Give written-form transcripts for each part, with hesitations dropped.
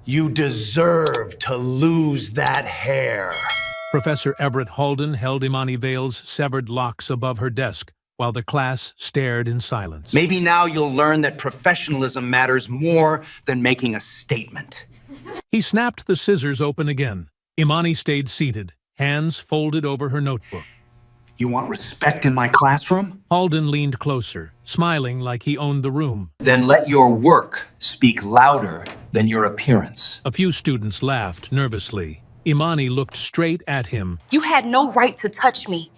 You deserve to lose that hair. Professor Everett Halden held Imani Vale's severed locks above her desk while the class stared in silence. Maybe now you'll learn that professionalism matters more than making a statement. He snapped the scissors open again. Imani stayed seated, hands folded over her notebook. You want respect in my classroom? Halden leaned closer, smiling like he owned the room. Then let your work speak louder than your appearance. A few students laughed nervously. Imani looked straight at him. You had no right to touch me.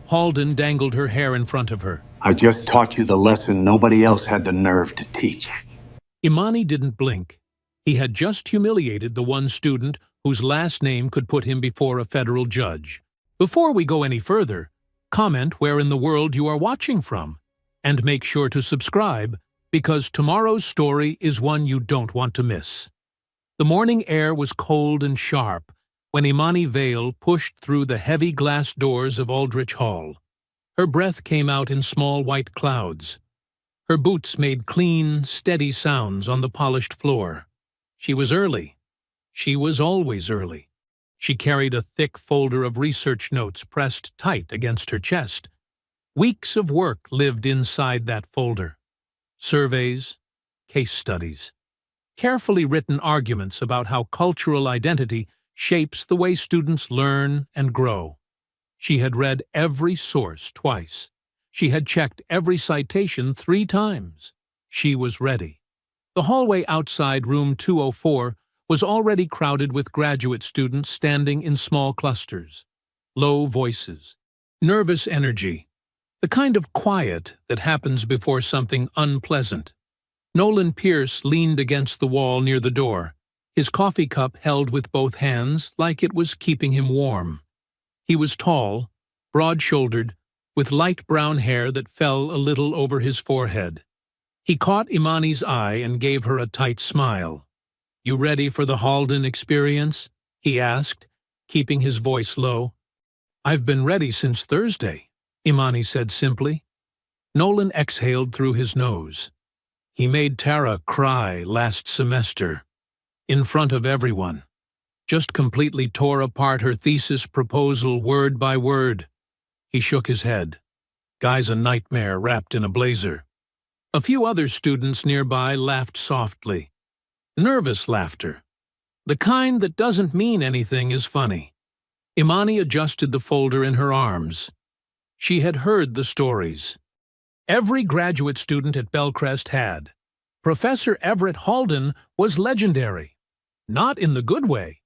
Halden dangled her hair in front of her. I just taught you the lesson nobody else had the nerve to teach. Imani didn't blink. He had just humiliated the one student whose last name could put him before a federal judge. Before we go any further, comment where in the world you are watching from, and make sure to subscribe, because tomorrow's story is one you don't want to miss. The morning air was cold and sharp when Imani Vale pushed through the heavy glass doors of Aldrich Hall. Her breath came out in small white clouds. Her boots made clean, steady sounds on the polished floor. She was early. She was always early. She carried a thick folder of research notes pressed tight against her chest. Weeks of work lived inside that folder. Surveys, case studies, carefully written arguments about how cultural identity shapes the way students learn and grow. She had read every source twice. She had checked every citation 3 times. She was ready. The hallway outside room 204 was already crowded with graduate students standing in small clusters. Low voices, nervous energy, the kind of quiet that happens before something unpleasant. Nolan Pierce leaned against the wall near the door, his coffee cup held with both hands like it was keeping him warm. He was tall, broad-shouldered, with light brown hair that fell a little over his forehead. He caught Imani's eye and gave her a tight smile. "You ready for the Halden experience?" he asked, keeping his voice low. "I've been ready since Thursday," Imani said simply. Nolan exhaled through his nose. He made Tara cry last semester, in front of everyone. Just completely tore apart her thesis proposal word by word. He shook his head. "Guy's a nightmare wrapped in a blazer." A few other students nearby laughed softly. Nervous laughter. The kind that doesn't mean anything is funny. Imani adjusted the folder in her arms. She had heard the stories. Every graduate student at Bellcrest had. Professor Everett Halden was legendary. Not in the good way.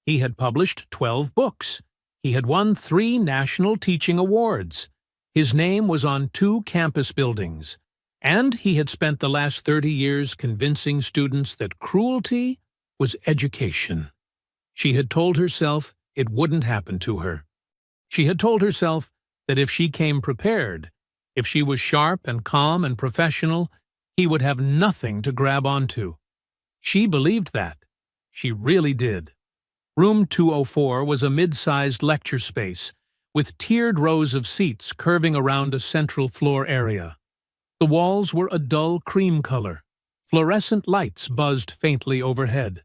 He had published 12 books. He had won 3 national teaching awards. His name was on 2 campus buildings. And he had spent the last 30 years convincing students that cruelty was education. She had told herself it wouldn't happen to her. She had told herself that if she came prepared, if she was sharp and calm and professional, he would have nothing to grab onto. She believed that. She really did. Room 204 was a mid-sized lecture space, with tiered rows of seats curving around a central floor area. The walls were a dull cream color. Fluorescent lights buzzed faintly overhead.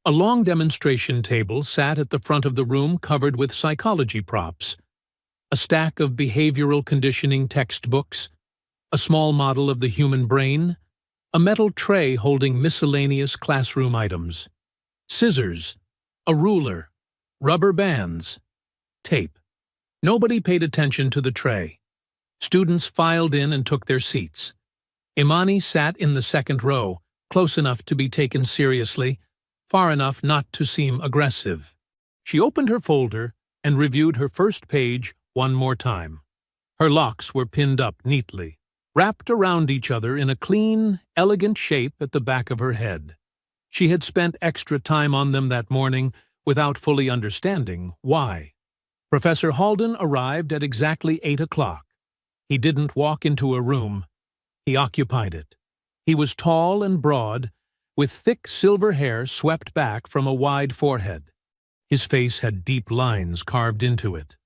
A long demonstration table sat at the front of the room covered with psychology props. A stack of behavioral conditioning textbooks, a small model of the human brain, a metal tray holding miscellaneous classroom items, scissors, a ruler, rubber bands, tape. Nobody paid attention to the tray. Students filed in and took their seats. Imani sat in the second row, close enough to be taken seriously, far enough not to seem aggressive. She opened her folder and reviewed her first page one more time. Her locks were pinned up neatly, wrapped around each other in a clean, elegant shape at the back of her head. She had spent extra time on them that morning without fully understanding why. Professor Halden arrived at exactly 8 o'clock. He didn't walk into a room. He occupied it. He was tall and broad, with thick silver hair swept back from a wide forehead. His face had deep lines carved into it.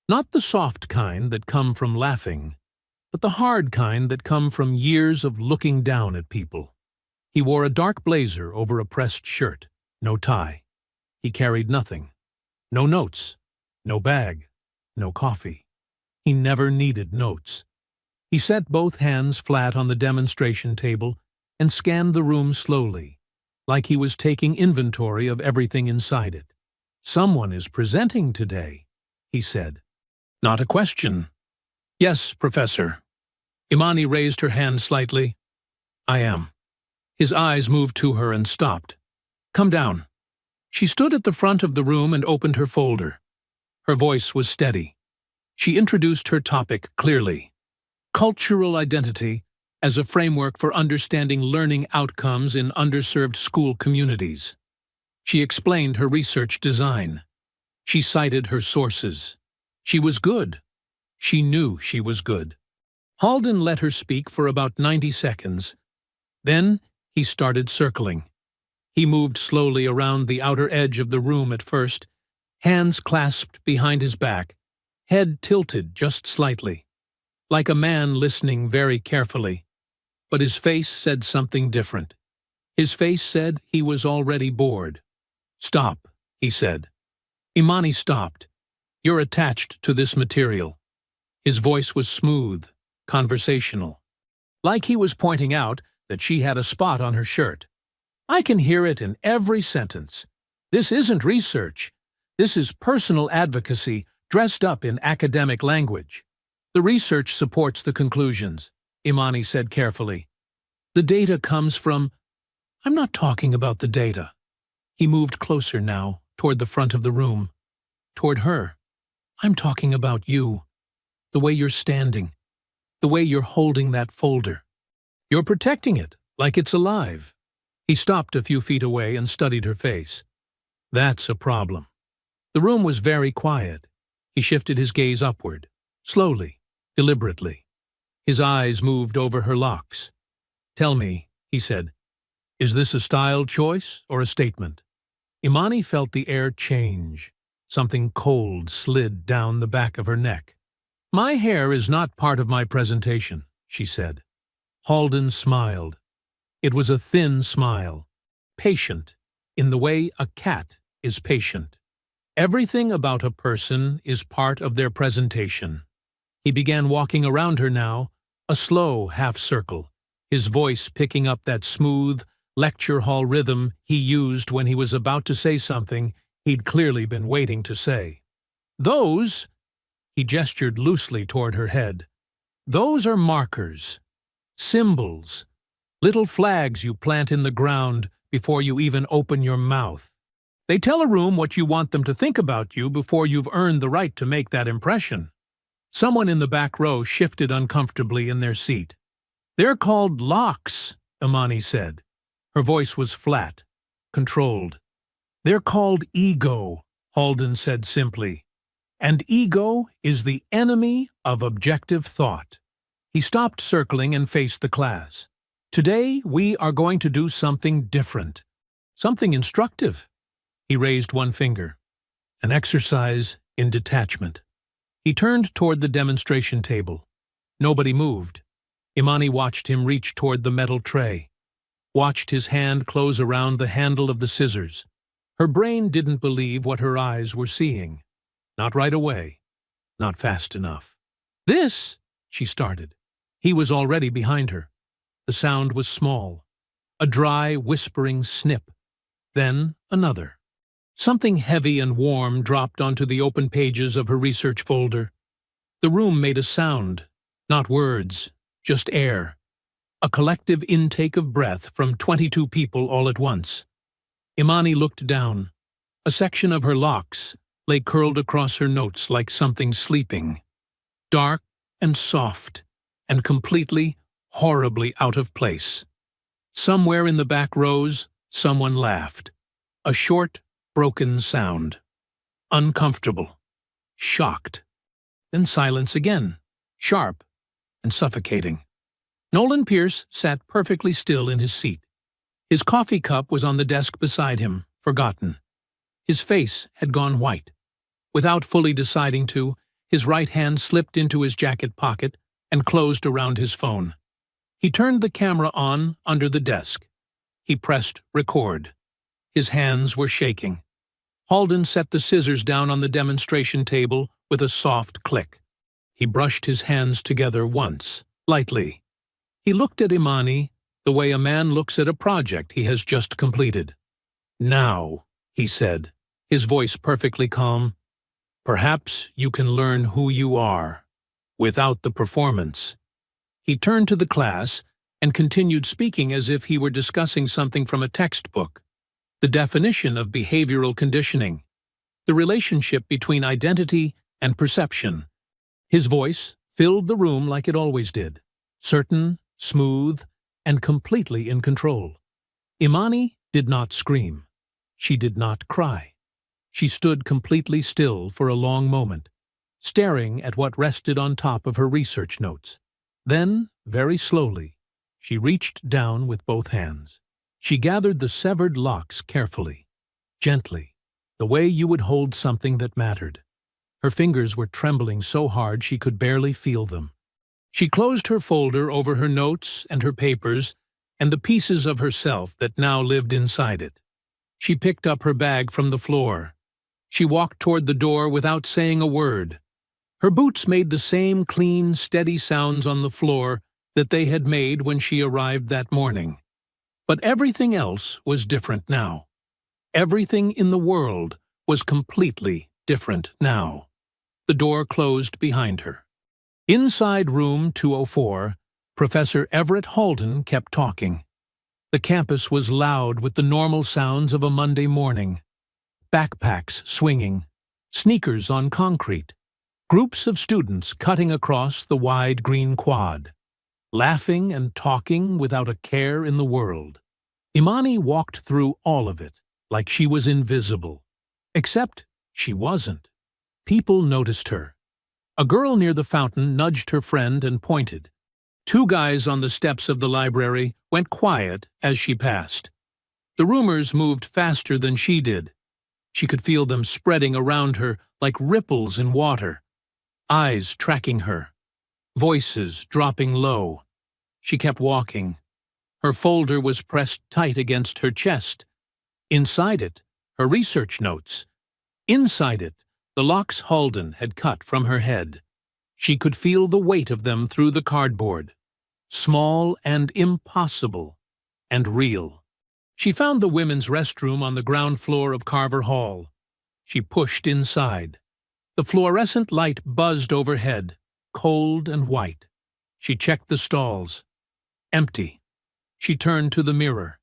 Not the soft kind that come from laughing, but the hard kind that come from years of looking down at people. He wore a dark blazer over a pressed shirt. no tie. He carried nothing. No notes, no bag, no coffee. He never needed notes. He set both hands flat on the demonstration table and scanned the room slowly, like he was taking inventory of everything inside it. "Someone is presenting today," he said. Not a question. "Yes, Professor." Imani raised her hand slightly. "I am." His eyes moved to her and stopped. "Come down." She stood at the front of the room and opened her folder. Her voice was steady. She introduced her topic clearly. Cultural identity as a framework for understanding learning outcomes in underserved school communities. She explained her research design. She cited her sources. She was good. She knew she was good. Halden let her speak for about 90 seconds. Then he started circling. He moved slowly around the outer edge of the room at first, hands clasped behind his back, head tilted just slightly, like a man listening very carefully. But his face said something different. His face said he was already bored. "Stop," he said. Imani stopped. "You're attached to this material." His voice was smooth, conversational, like he was pointing out that she had a spot on her shirt. "I can hear it in every sentence. This isn't research. This is personal advocacy dressed up in academic language. The research supports the conclusions," Imani said carefully. "The data comes from—" "I'm not talking about the data." He moved closer now, toward the front of the room, toward her. "I'm talking about you, the way you're standing, the way you're holding that folder. You're protecting it, like it's alive." He stopped a few feet away and studied her face. "That's a problem." The room was very quiet. He shifted his gaze upward, slowly, deliberately. His eyes moved over her locks. "Tell me," he said, "is this a style choice or a statement?" Imani felt the air change. Something cold slid down the back of her neck. "My hair is not part of my presentation," she said. Halden smiled. It was a thin smile, patient, in the way a cat is patient. "Everything about a person is part of their presentation." He began walking around her now, a slow half-circle, his voice picking up that smooth, lecture hall rhythm he used when he was about to say something he'd clearly been waiting to say. "Those," he gestured loosely toward her head, "those are markers, symbols, little flags you plant in the ground before you even open your mouth. They tell a room what you want them to think about you before you've earned the right to make that impression." Someone in the back row shifted uncomfortably in their seat. "They're called locks," Imani said. Her voice was flat, controlled. "They're called ego," Halden said simply. "And ego is the enemy of objective thought." He stopped circling and faced the class. "Today we are going to do something different, something instructive." He raised one finger. "An exercise in detachment." He turned toward the demonstration table. Nobody moved. Imani watched him reach toward the metal tray, watched his hand close around the handle of the scissors. Her brain didn't believe what her eyes were seeing. Not right away. Not fast enough. "This," she started. He was already behind her. The sound was small. A dry, whispering snip. Then another. Something heavy and warm dropped onto the open pages of her research folder. The room made a sound, not words, just air. A collective intake of breath from 22 people all at once. Imani looked down. A section of her locks lay curled across her notes like something sleeping. Dark and soft, and completely, horribly out of place. Somewhere in the back rows, someone laughed. A short, broken sound. Uncomfortable. Shocked. Then silence again, sharp and suffocating. Nolan Pierce sat perfectly still in his seat. His coffee cup was on the desk beside him, forgotten. His face had gone white. Without fully deciding to, his right hand slipped into his jacket pocket and closed around his phone. He turned the camera on under the desk. He pressed record. His hands were shaking. Halden set the scissors down on the demonstration table with a soft click. He brushed his hands together once, lightly. He looked at Imani the way a man looks at a project he has just completed. "Now," he said, his voice perfectly calm, "perhaps you can learn who you are, without the performance." He turned to the class and continued speaking as if he were discussing something from a textbook. The definition of behavioral conditioning, the relationship between identity and perception. His voice filled the room like it always did, certain, smooth, and completely in control. Imani did not scream. She did not cry. She stood completely still for a long moment, staring at what rested on top of her research notes. Then, very slowly, she reached down with both hands. She gathered the severed locks carefully, gently, the way you would hold something that mattered. Her fingers were trembling so hard she could barely feel them. She closed her folder over her notes and her papers and the pieces of herself that now lived inside it. She picked up her bag from the floor. She walked toward the door without saying a word. Her boots made the same clean, steady sounds on the floor that they had made when she arrived that morning. But everything else was different now. Everything in the world was completely different now. The door closed behind her. Inside room 204, Professor Everett Halden kept talking. The campus was loud with the normal sounds of a Monday morning. Backpacks swinging, sneakers on concrete, groups of students cutting across the wide green quad, laughing and talking without a care in the world. Imani walked through all of it like she was invisible. Except she wasn't. People noticed her. A girl near the fountain nudged her friend and pointed. Two guys on the steps of the library went quiet as she passed. The rumors moved faster than she did. She could feel them spreading around her like ripples in water. Eyes tracking her. Voices dropping low. She kept walking. Her folder was pressed tight against her chest. Inside it, her research notes. Inside it, the locks Halden had cut from her head. She could feel the weight of them through the cardboard. Small and impossible, and real. She found the women's restroom on the ground floor of Carver Hall. She pushed inside. The fluorescent light buzzed overhead, cold and white. She checked the stalls. Empty. She turned to the mirror.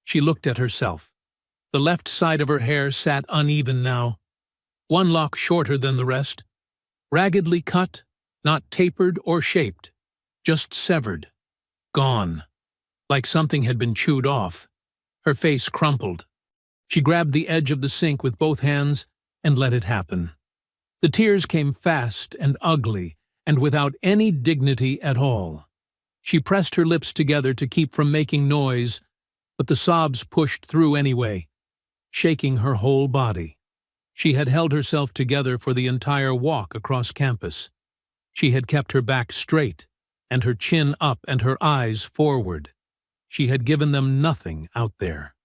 She looked at herself. The left side of her hair sat uneven now. One lock shorter than the rest. Raggedly cut, not tapered or shaped. Just severed. Gone. Like something had been chewed off. Her face crumpled. She grabbed the edge of the sink with both hands and let it happen. The tears came fast and ugly and without any dignity at all. She pressed her lips together to keep from making noise, but the sobs pushed through anyway, shaking her whole body. She had held herself together for the entire walk across campus. She had kept her back straight, and her chin up and her eyes forward. She had given them nothing out there.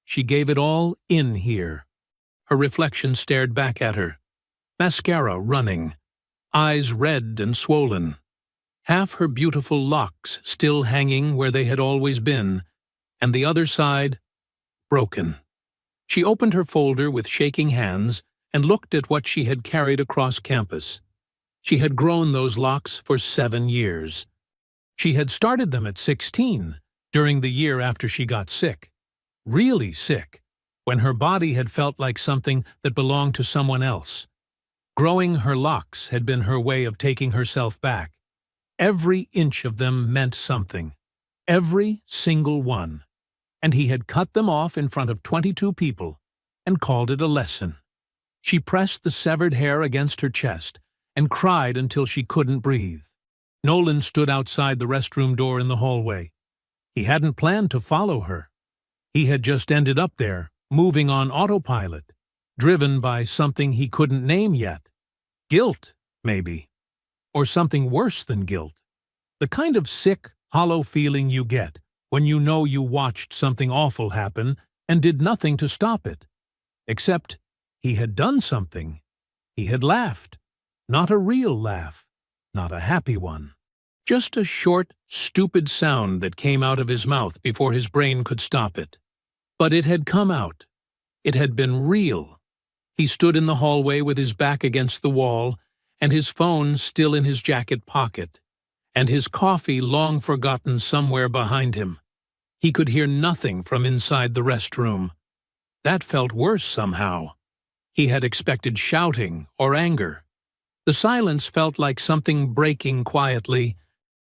She gave it all in here. Her reflection stared back at her. Mascara running, eyes red and swollen. Half her beautiful locks still hanging where they had always been, and the other side broken. She opened her folder with shaking hands and looked at what she had carried across campus. She had grown those locks for 7 years. She had started them at 16, during the year after she got sick. Really sick, when her body had felt like something that belonged to someone else. Growing her locks had been her way of taking herself back. Every inch of them meant something. Every single one. And he had cut them off in front of 22 people and called it a lesson. She pressed the severed hair against her chest and cried until she couldn't breathe. Nolan stood outside the restroom door in the hallway. He hadn't planned to follow her. He had just ended up there, moving on autopilot, driven by something he couldn't name yet. Guilt, maybe. Or something worse than guilt. The kind of sick, hollow feeling you get when you know you watched something awful happen and did nothing to stop it. Except he had done something. He had laughed. Not a real laugh. Not a happy one. Just a short, stupid sound that came out of his mouth before his brain could stop it. But it had come out. It had been real. He stood in the hallway with his back against the wall, and his phone still in his jacket pocket, and his coffee long forgotten somewhere behind him. He could hear nothing from inside the restroom. That felt worse somehow. He had expected shouting or anger. The silence felt like something breaking quietly.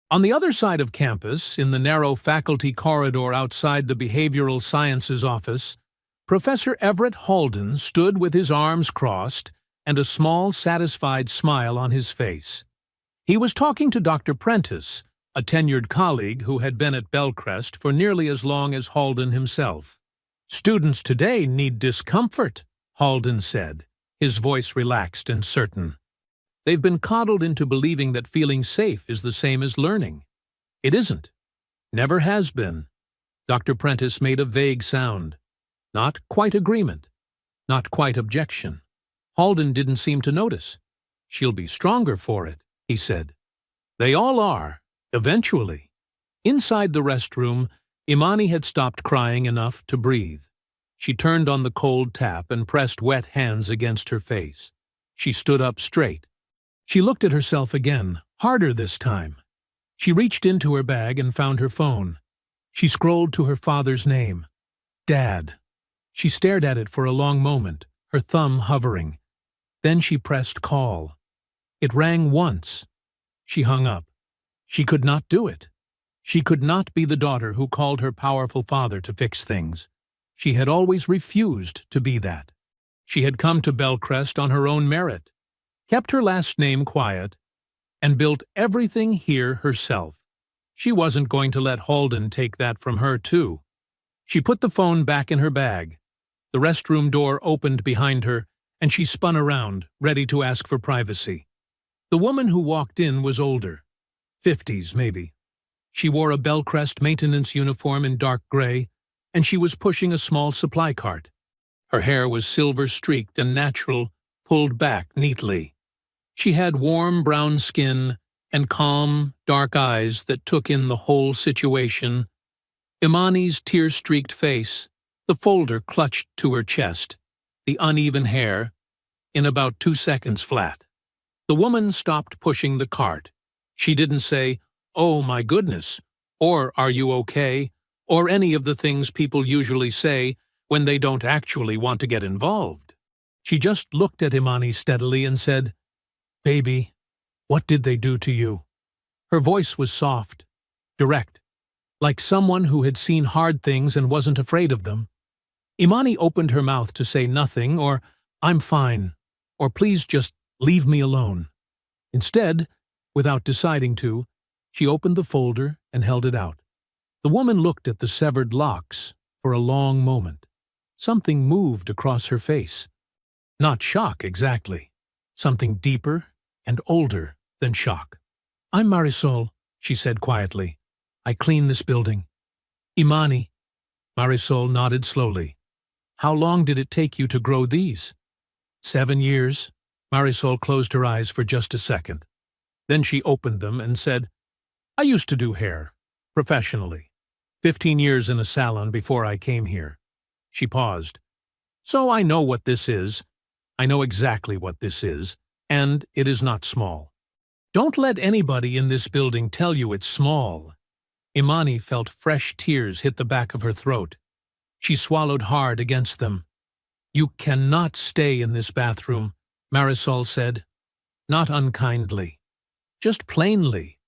On the other side of campus, in the narrow faculty corridor outside the Behavioral Sciences office, Professor Everett Halden stood with his arms crossed and a small, satisfied smile on his face. He was talking to Dr. Prentice, a tenured colleague who had been at Bellcrest for nearly as long as Halden himself. "Students today need discomfort," Halden said, his voice relaxed and certain. "They've been coddled into believing that feeling safe is the same as learning. It isn't. Never has been." Dr. Prentice made a vague sound. Not quite agreement. Not quite objection. Halden didn't seem to notice. "She'll be stronger for it," he said. "They all are, eventually." Inside the restroom, Imani had stopped crying enough to breathe. She turned on the cold tap and pressed wet hands against her face. She stood up straight. She looked at herself again, harder this time. She reached into her bag and found her phone. She scrolled to her father's name. Dad. She stared at it for a long moment, her thumb hovering. Then she pressed call. It rang once. She hung up. She could not do it. She could not be the daughter who called her powerful father to fix things. She had always refused to be that. She had come to Bellcrest on her own merit, kept her last name quiet, and built everything here herself. She wasn't going to let Halden take that from her, too. She put the phone back in her bag. The restroom door opened behind her, and she spun around, ready to ask for privacy. The woman who walked in was older. 50s, maybe. She wore a Bellcrest maintenance uniform in dark gray, and she was pushing a small supply cart. Her hair was silver-streaked and natural, pulled back neatly. She had warm brown skin and calm, dark eyes that took in the whole situation. Imani's tear-streaked face, the folder clutched to her chest, the uneven hair, in about 2 seconds flat. The woman stopped pushing the cart. She didn't say, "Oh, my goodness," or "Are you okay?" or any of the things people usually say when they don't actually want to get involved. She just looked at Imani steadily and said, "Baby, what did they do to you?" Her voice was soft, direct, like someone who had seen hard things and wasn't afraid of them. Imani opened her mouth to say nothing, or "I'm fine," or "Please just leave me alone." Instead, without deciding to, she opened the folder and held it out. The woman looked at the severed locks for a long moment. Something moved across her face. Not shock, exactly. Something deeper and older than shock. "I'm Marisol," she said quietly. "I clean this building." "Imani." Marisol nodded slowly. "How long did it take you to grow these?" 7 years. Marisol closed her eyes for just a second. Then she opened them and said, "I used to do hair, professionally. 15 years in a salon before I came here." She paused. "So I know what this is. I know exactly what this is, and it is not small. Don't let anybody in this building tell you it's small." Imani felt fresh tears hit the back of her throat. She swallowed hard against them. "You cannot stay in this bathroom," Marisol said. Not unkindly. Just plainly,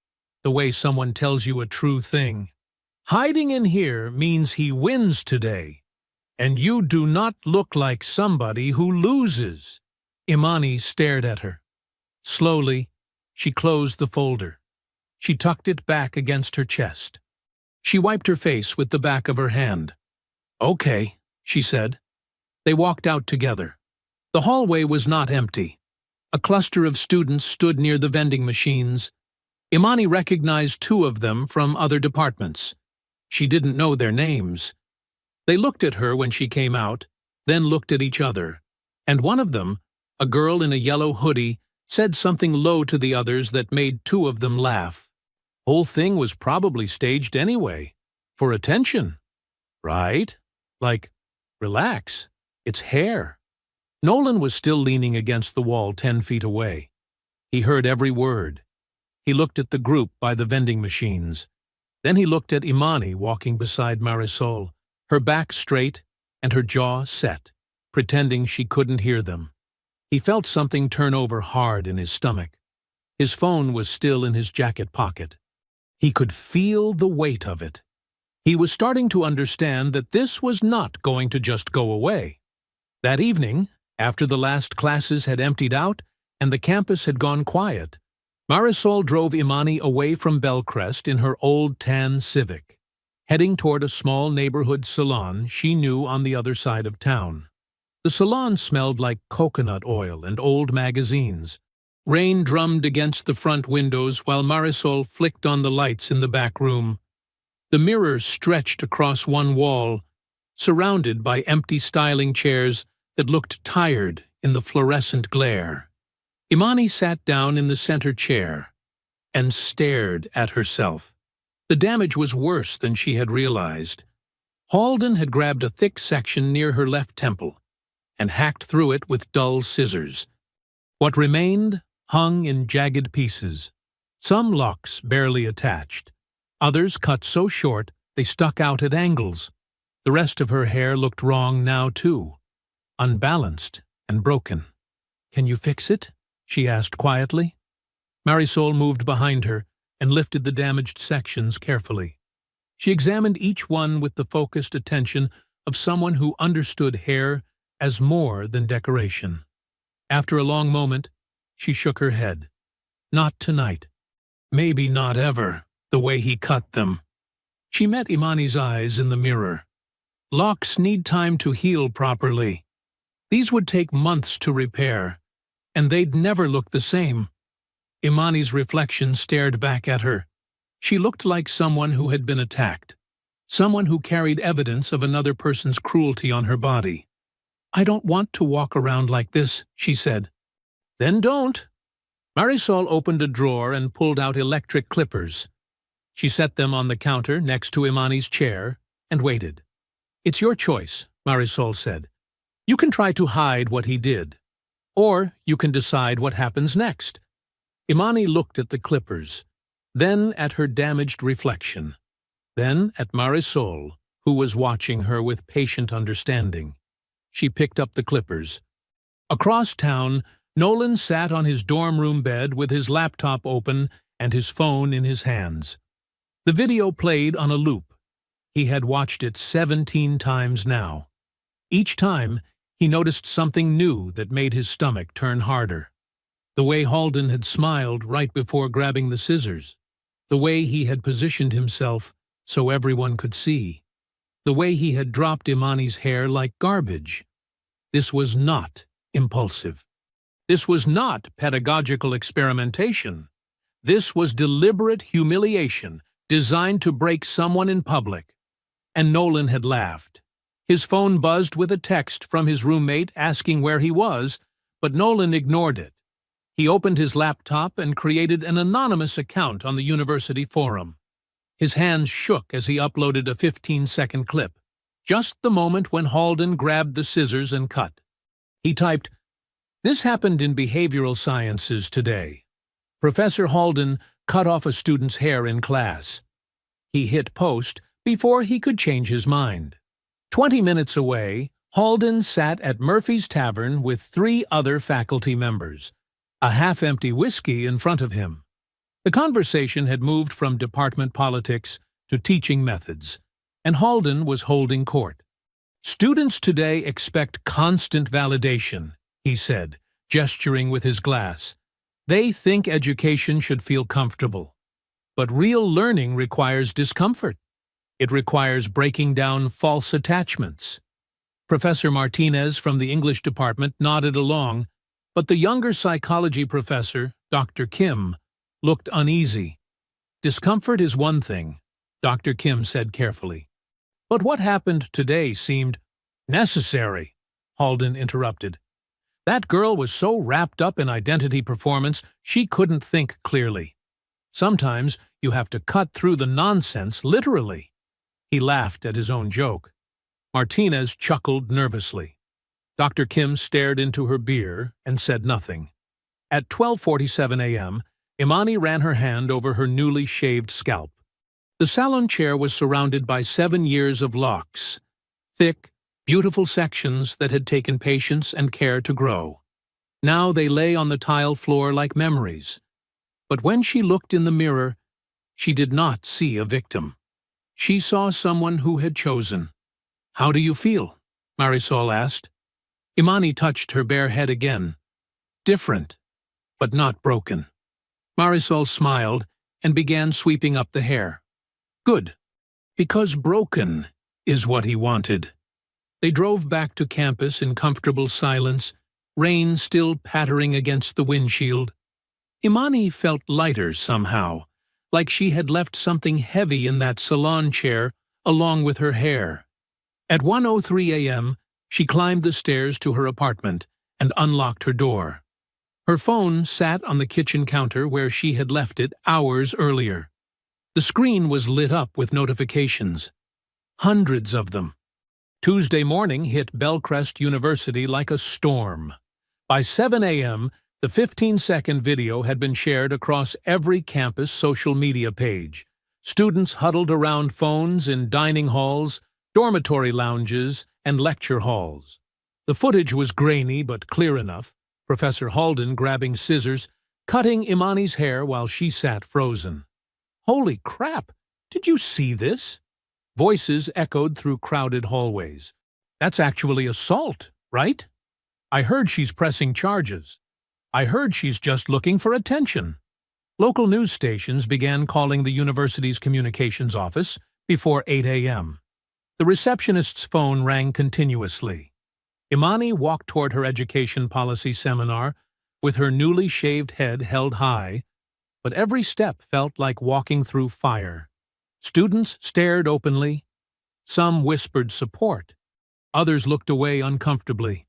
the way someone tells you a true thing. "Hiding in here means he wins today, and you do not look like somebody who loses." Imani stared at her. Slowly, she closed the folder. She tucked it back against her chest. She wiped her face with the back of her hand. "Okay," she said. They walked out together. The hallway was not empty. A cluster of students stood near the vending machines. Imani recognized 2 of them from other departments. She didn't know their names. They looked at her when she came out, then looked at each other, and one of them, a girl in a yellow hoodie, said something low to the others that made two of them laugh. Whole thing was probably staged anyway, for attention. Right? Like, relax, it's hair. Nolan was still leaning against the wall 10 feet away. He heard every word. He looked at the group by the vending machines. Then he looked at Imani walking beside Marisol, her back straight and her jaw set, pretending she couldn't hear them. He felt something turn over hard in his stomach. His phone was still in his jacket pocket. He could feel the weight of it. He was starting to understand that this was not going to just go away. That evening, after the last classes had emptied out and the campus had gone quiet, Marisol drove Imani away from Bellcrest in her old tan Civic, heading toward a small neighborhood salon she knew on the other side of town. The salon smelled like coconut oil and old magazines. Rain drummed against the front windows while Marisol flicked on the lights in the back room. The mirrors stretched across one wall, surrounded by empty styling chairs that looked tired in the fluorescent glare. Imani sat down in the center chair and stared at herself. The damage was worse than she had realized. Halden had grabbed a thick section near her left temple and hacked through it with dull scissors. What remained hung in jagged pieces, some locks barely attached, others cut so short they stuck out at angles. The rest of her hair looked wrong now too, unbalanced and broken. "Can you fix it?" she asked quietly. Marisol moved behind her and lifted the damaged sections carefully. She examined each one with the focused attention of someone who understood hair as more than decoration. After a long moment, she shook her head. Not tonight. Maybe not ever, the way he cut them. She met Imani's eyes in the mirror. Locks need time to heal properly. These would take months to repair, and they'd never look the same. Imani's reflection stared back at her. She looked like someone who had been attacked, someone who carried evidence of another person's cruelty on her body. "I don't want to walk around like this," she said. "Then don't." Marisol opened a drawer and pulled out electric clippers. She set them on the counter next to Imani's chair and waited. "It's your choice," Marisol said. "You can try to hide what he did, or you can decide what happens next." Imani looked at the clippers, then at her damaged reflection, then at Marisol, who was watching her with patient understanding. She picked up the clippers. Across town, Nolan sat on his dorm room bed with his laptop open and his phone in his hands. The video played on a loop. He had watched it 17 times now. Each time, he noticed something new that made his stomach turn harder. The way Halden had smiled right before grabbing the scissors. The way he had positioned himself so everyone could see. The way he had dropped Imani's hair like garbage. This was not impulsive. This was not pedagogical experimentation. This was deliberate humiliation designed to break someone in public. And Nolan had laughed. His phone buzzed with a text from his roommate asking where he was, but Nolan ignored it. He opened his laptop and created an anonymous account on the university forum. His hands shook as he uploaded a 15-second clip, just the moment when Halden grabbed the scissors and cut. He typed, "This happened in behavioral sciences today. Professor Halden cut off a student's hair in class." He hit post before he could change his mind. 20 minutes away, Halden sat at Murphy's Tavern with 3 other faculty members, a half-empty whiskey in front of him. The conversation had moved from department politics to teaching methods, and Halden was holding court. "Students today expect constant validation," he said, gesturing with his glass. "They think education should feel comfortable. But real learning requires discomfort. It requires breaking down false attachments." Professor Martinez from the English department nodded along, but the younger psychology professor, Dr. Kim, looked uneasy. "Discomfort is one thing," Dr. Kim said carefully. But what happened today seemed necessary, Halden interrupted. That girl was so wrapped up in identity performance she couldn't think clearly. Sometimes you have to cut through the nonsense literally. He laughed at his own joke. Martinez chuckled nervously. Dr. Kim stared into her beer and said nothing. At 12:47 a.m., Imani ran her hand over her newly shaved scalp. The salon chair was surrounded by 7 years of locks, thick, beautiful sections that had taken patience and care to grow. Now they lay on the tile floor like memories. But when she looked in the mirror, she did not see a victim. She saw someone who had chosen. "How do you feel?" Marisol asked. Imani touched her bare head again. "Different, but not broken." Marisol smiled and began sweeping up the hair. "Good, because broken is what he wanted." They drove back to campus in comfortable silence, rain still pattering against the windshield. Imani felt lighter somehow, like she had left something heavy in that salon chair along with her hair. At 1:03 a.m., she climbed the stairs to her apartment and unlocked her door. Her phone sat on the kitchen counter where she had left it hours earlier. The screen was lit up with notifications. Hundreds of them. Tuesday morning hit Bellcrest University like a storm. By 7 a.m., the 15-second video had been shared across every campus social media page. Students huddled around phones in dining halls, dormitory lounges, and lecture halls. The footage was grainy but clear enough, Professor Halden grabbing scissors, cutting Imani's hair while she sat frozen. "Holy crap! Did you see this?" Voices echoed through crowded hallways. "That's actually assault, right? I heard she's pressing charges. I heard she's just looking for attention." Local news stations began calling the university's communications office before 8 a.m. The receptionist's phone rang continuously. Imani walked toward her education policy seminar with her newly shaved head held high, but every step felt like walking through fire. Students stared openly. Some whispered support. Others looked away uncomfortably.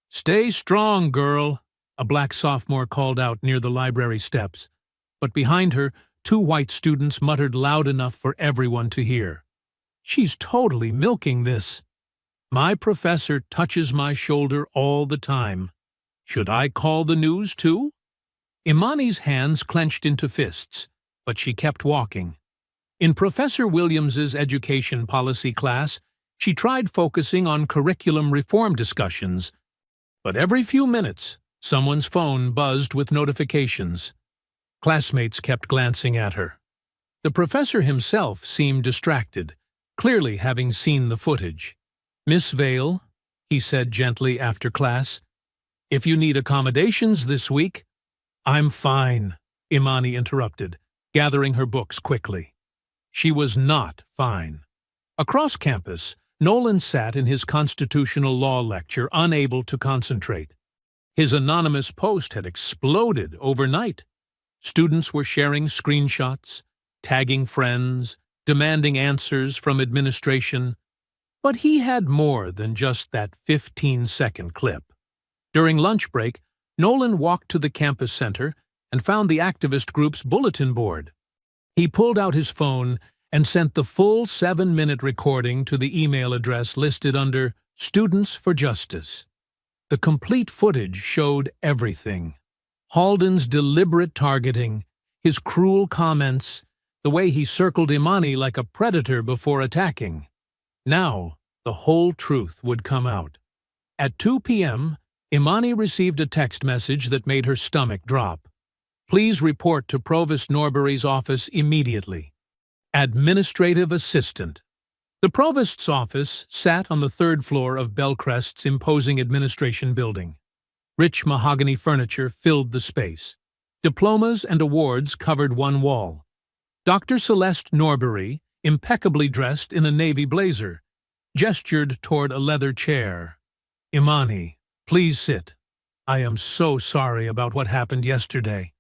"Stay strong, girl," a black sophomore called out near the library steps, but behind her, 2 white students muttered loud enough for everyone to hear. "She's totally milking this. My professor touches my shoulder all the time. Should I call the news too?" Imani's hands clenched into fists, but she kept walking. In Professor Williams's education policy class, she tried focusing on curriculum reform discussions, but every few minutes, someone's phone buzzed with notifications. Classmates kept glancing at her. The professor himself seemed distracted, clearly having seen the footage. "Miss Vale," he said gently after class, "if you need accommodations this week—" "I'm fine," Imani interrupted, gathering her books quickly. She was not fine. Across campus, Nolan sat in his constitutional law lecture, unable to concentrate. His anonymous post had exploded overnight. Students were sharing screenshots, tagging friends, demanding answers from administration. But he had more than just that 15-second clip. During lunch break, Nolan walked to the campus center and found the activist group's bulletin board. He pulled out his phone and sent the full 7-minute recording to the email address listed under Students for Justice. The complete footage showed everything. Halden's deliberate targeting, his cruel comments, the way he circled Imani like a predator before attacking. Now, the whole truth would come out. At 2 p.m., Imani received a text message that made her stomach drop. "Please report to Provost Norbury's office immediately. Administrative Assistant." The Provost's office sat on the 3rd floor of Bellcrest's imposing administration building. Rich mahogany furniture filled the space. Diplomas and awards covered one wall. Dr. Celeste Norbury, impeccably dressed in a navy blazer, gestured toward a leather chair. "Imani, please sit. I am so sorry about what happened yesterday."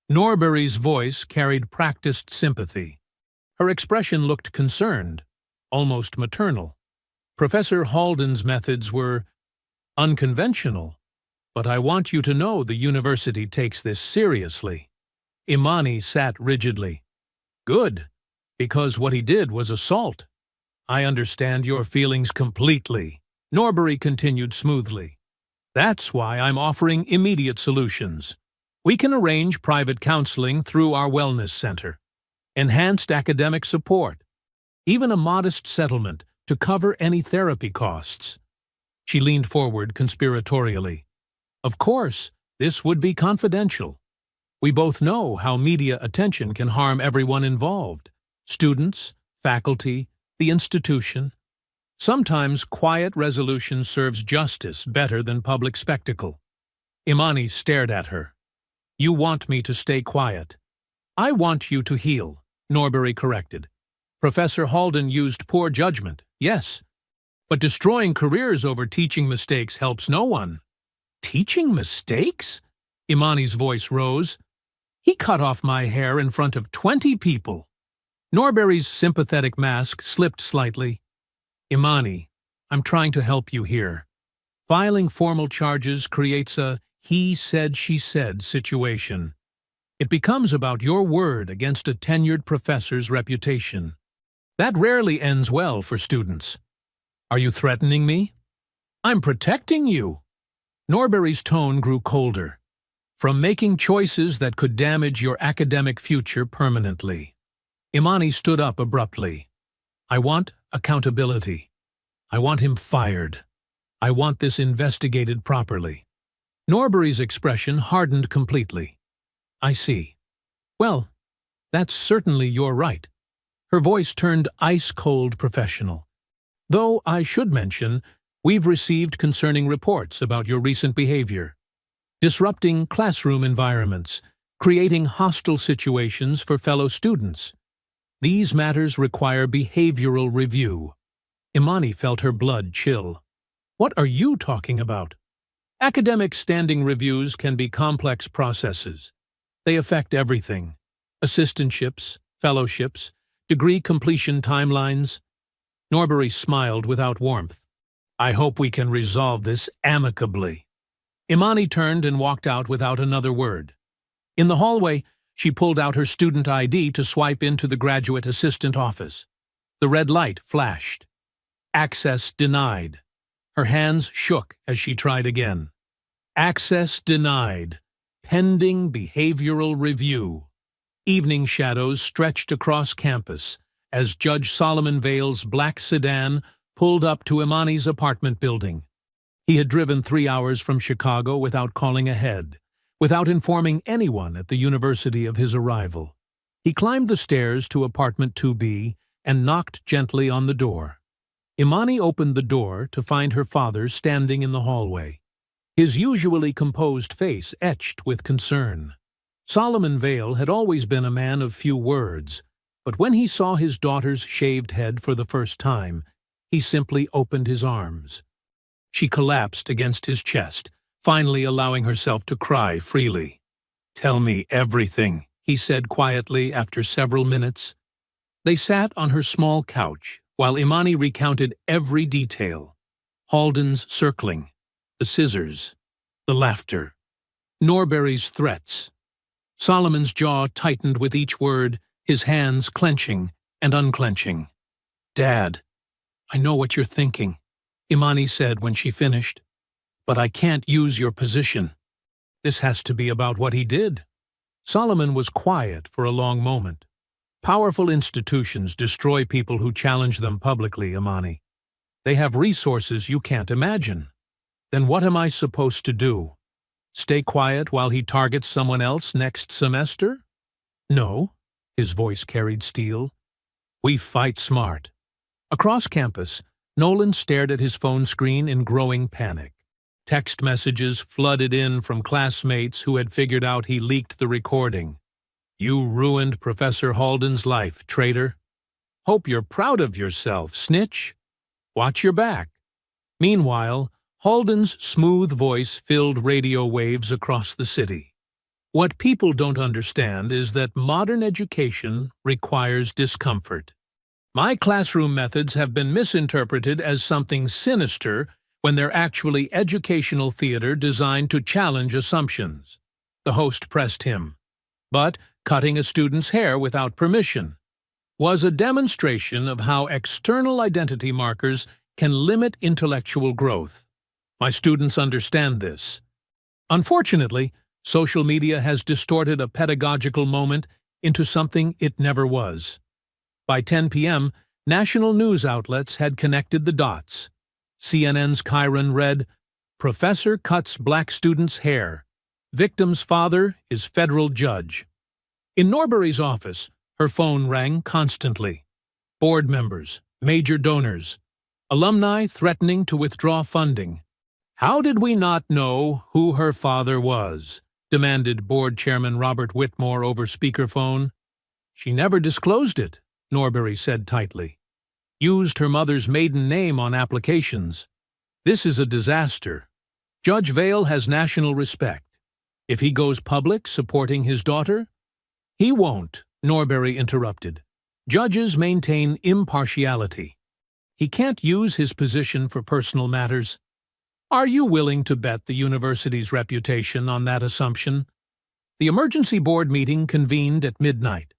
Norbury's voice carried practiced sympathy. Her expression looked concerned, almost maternal. Professor Halden's methods were unconventional, but I want you to know the university takes this seriously. Imani sat rigidly. Good, because what he did was assault. I understand your feelings completely, Norbury continued smoothly. That's why I'm offering immediate solutions. We can arrange private counseling through our wellness center, enhanced academic support, even a modest settlement to cover any therapy costs. She leaned forward conspiratorially. Of course, this would be confidential. We both know how media attention can harm everyone involved. Students, faculty, the institution. Sometimes quiet resolution serves justice better than public spectacle. Imani stared at her. You want me to stay quiet. I want you to heal, Norbury corrected. Professor Halden used poor judgment, yes. But destroying careers over teaching mistakes helps no one. Teaching mistakes? Imani's voice rose. He cut off my hair in front of 20 people. Norbury's sympathetic mask slipped slightly. Imani, I'm trying to help you here. Filing formal charges creates a he said, she said situation. It becomes about your word against a tenured professor's reputation. That rarely ends well for students. Are you threatening me? I'm protecting you. Norbury's tone grew colder. From making choices that could damage your academic future permanently. Imani stood up abruptly. I want accountability. I want him fired. I want this investigated properly. Norbury's expression hardened completely. I see. Well, that's certainly your right. Her voice turned ice-cold professional. Though I should mention, we've received concerning reports about your recent behavior. Disrupting classroom environments, creating hostile situations for fellow students. These matters require behavioral review. Imani felt her blood chill. What are you talking about? Academic standing reviews can be complex processes. They affect everything. Assistantships, fellowships, degree completion timelines. Norbury smiled without warmth. I hope we can resolve this amicably. Imani turned and walked out without another word. In the hallway, she pulled out her student ID to swipe into the graduate assistant office. The red light flashed. Access denied. Her hands shook as she tried again. Access denied. Pending behavioral review. Evening shadows stretched across campus as Judge Solomon Vale's black sedan pulled up to Imani's apartment building. He had driven 3 hours from Chicago without calling ahead, without informing anyone at the university of his arrival. He climbed the stairs to apartment 2B and knocked gently on the door. Imani opened the door to find her father standing in the hallway, his usually composed face etched with concern. Solomon Vale had always been a man of few words, but when he saw his daughter's shaved head for the first time, he simply opened his arms. She collapsed against his chest, finally allowing herself to cry freely. Tell me everything, he said quietly after several minutes. They sat on her small couch while Imani recounted every detail. Halden's circling, the scissors, the laughter, Norbury's threats. Solomon's jaw tightened with each word, his hands clenching and unclenching. Dad, I know what you're thinking, Imani said when she finished. But I can't use your position. This has to be about what he did. Solomon was quiet for a long moment. Powerful institutions destroy people who challenge them publicly, Imani. They have resources you can't imagine. Then what am I supposed to do? Stay quiet while he targets someone else next semester? No, his voice carried steel. We fight smart. Across campus, Nolan stared at his phone screen in growing panic. Text messages flooded in from classmates who had figured out he leaked the recording. You ruined Professor Halden's life, traitor. Hope you're proud of yourself, snitch. Watch your back. Meanwhile, Halden's smooth voice filled radio waves across the city. What people don't understand is that modern education requires discomfort. My classroom methods have been misinterpreted as something sinister when they're actually educational theater designed to challenge assumptions. The host pressed him. But cutting a student's hair without permission was a demonstration of how external identity markers can limit intellectual growth. My students understand this. Unfortunately, social media has distorted a pedagogical moment into something it never was. By 10 p.m., national news outlets had connected the dots. CNN's Kyron read, "Professor cuts black student's hair. Victim's father is federal judge." In Norbury's office, her phone rang constantly. Board members, major donors, alumni threatening to withdraw funding. "How did we not know who her father was?" demanded Board Chairman Robert Whitmore over speakerphone. "She never disclosed it," Norbury said tightly. "Used her mother's maiden name on applications. This is a disaster. Judge Vale has national respect. If he goes public supporting his daughter—" "He won't," Norbury interrupted. "Judges maintain impartiality. He can't use his position for personal matters. Are you willing to bet the university's reputation on that assumption?" The emergency board meeting convened at midnight.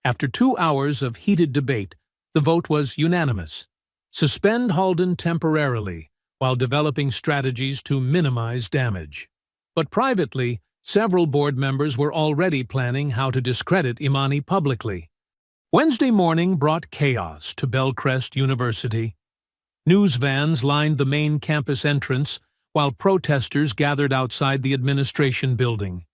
After 2 hours of heated debate, the vote was unanimous. Suspend Halden temporarily while developing strategies to minimize damage. But privately, several board members were already planning how to discredit Imani publicly. Wednesday morning brought chaos to Bellcrest University. News vans lined the main campus entrance while protesters gathered outside the administration building.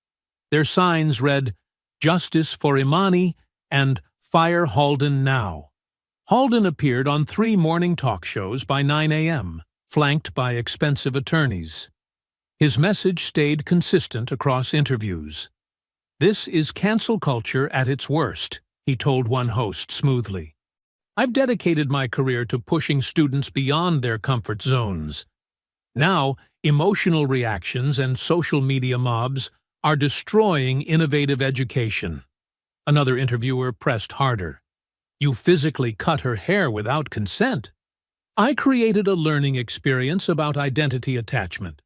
Their signs read, "Justice for Imani" and "Fire Halden now." Halden appeared on 3 morning talk shows by 9 a.m., flanked by expensive attorneys. His message stayed consistent across interviews. "This is cancel culture at its worst," he told one host smoothly. "I've dedicated my career to pushing students beyond their comfort zones. Now, emotional reactions and social media mobs are destroying innovative education." Another interviewer pressed harder. "You physically cut her hair without consent." "I created a learning experience about identity attachment.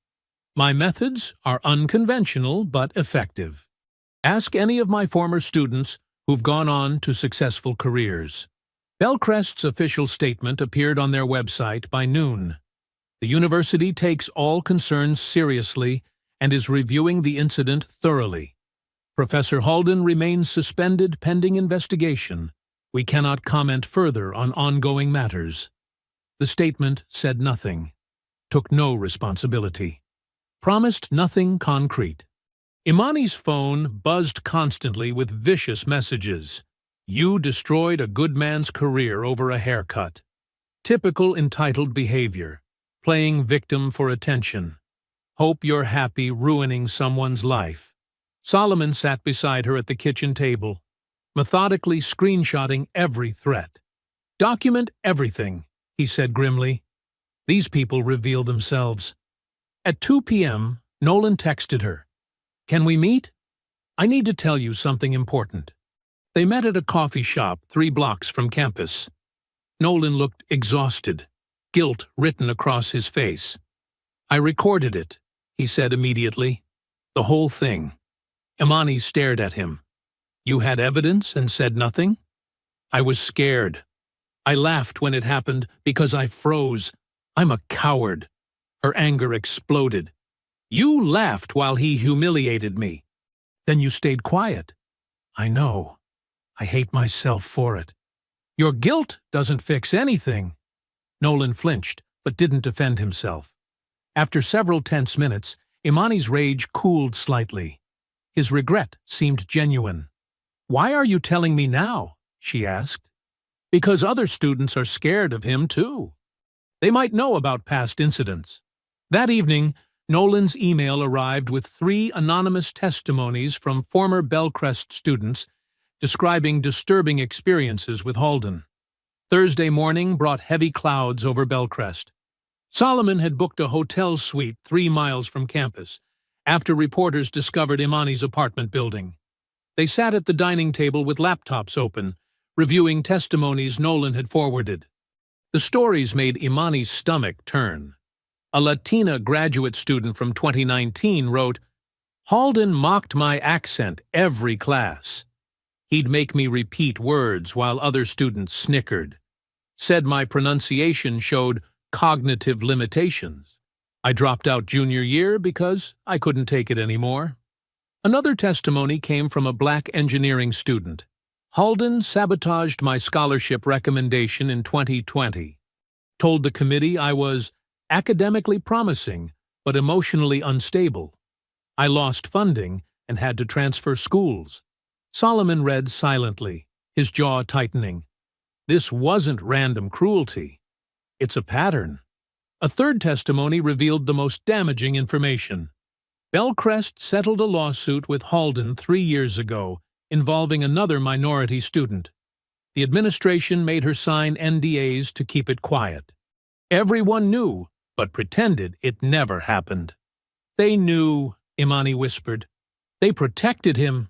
My methods are unconventional but effective. Ask any of my former students who've gone on to successful careers." Bellcrest's official statement appeared on their website by noon. The university takes all concerns seriously and is reviewing the incident thoroughly. Professor Halden remains suspended pending investigation. We cannot comment further on ongoing matters. The statement said nothing, took no responsibility, promised nothing concrete. Imani's phone buzzed constantly with vicious messages. "You destroyed a good man's career over a haircut." Typical entitled behavior. Playing victim for attention. "Hope you're happy ruining someone's life." Solomon sat beside her at the kitchen table, methodically screenshotting every threat. "Document everything," he said grimly. These people reveal themselves. At 2 p.m., Nolan texted her. "Can we meet? I need to tell you something important." They met at a coffee shop 3 blocks from campus. Nolan looked exhausted, guilt written across his face. "I recorded it," he said immediately. "The whole thing." Imani stared at him. "You had evidence and said nothing?" "I was scared. I laughed when it happened because I froze. I'm a coward." Her anger exploded. "You laughed while he humiliated me. Then you stayed quiet." "I know. I hate myself for it." "Your guilt doesn't fix anything." Nolan flinched, but didn't defend himself. After several tense minutes, Imani's rage cooled slightly. His regret seemed genuine. "Why are you telling me now?" she asked. "Because other students are scared of him, too. They might know about past incidents." That evening, Nolan's email arrived with 3 anonymous testimonies from former Bellcrest students describing disturbing experiences with Halden. Thursday morning brought heavy clouds over Bellcrest. Solomon had booked a hotel suite 3 miles from campus, after reporters discovered Imani's apartment building. They sat at the dining table with laptops open, reviewing testimonies Nolan had forwarded. The stories made Imani's stomach turn. A Latina graduate student from 2019 wrote, "Halden mocked my accent every class. He'd make me repeat words while other students snickered. Said my pronunciation showed cognitive limitations. I dropped out junior year because I couldn't take it anymore." Another testimony came from a black engineering student. "Halden sabotaged my scholarship recommendation in 2020. Told the committee I was academically promising but emotionally unstable. I lost funding and had to transfer schools." Solomon read silently, his jaw tightening. This wasn't random cruelty. It's a pattern. A third testimony revealed the most damaging information. Bellcrest settled a lawsuit with Halden 3 years ago involving another minority student. The administration made her sign NDAs to keep it quiet. Everyone knew, but pretended it never happened. "They knew," Imani whispered. "They protected him."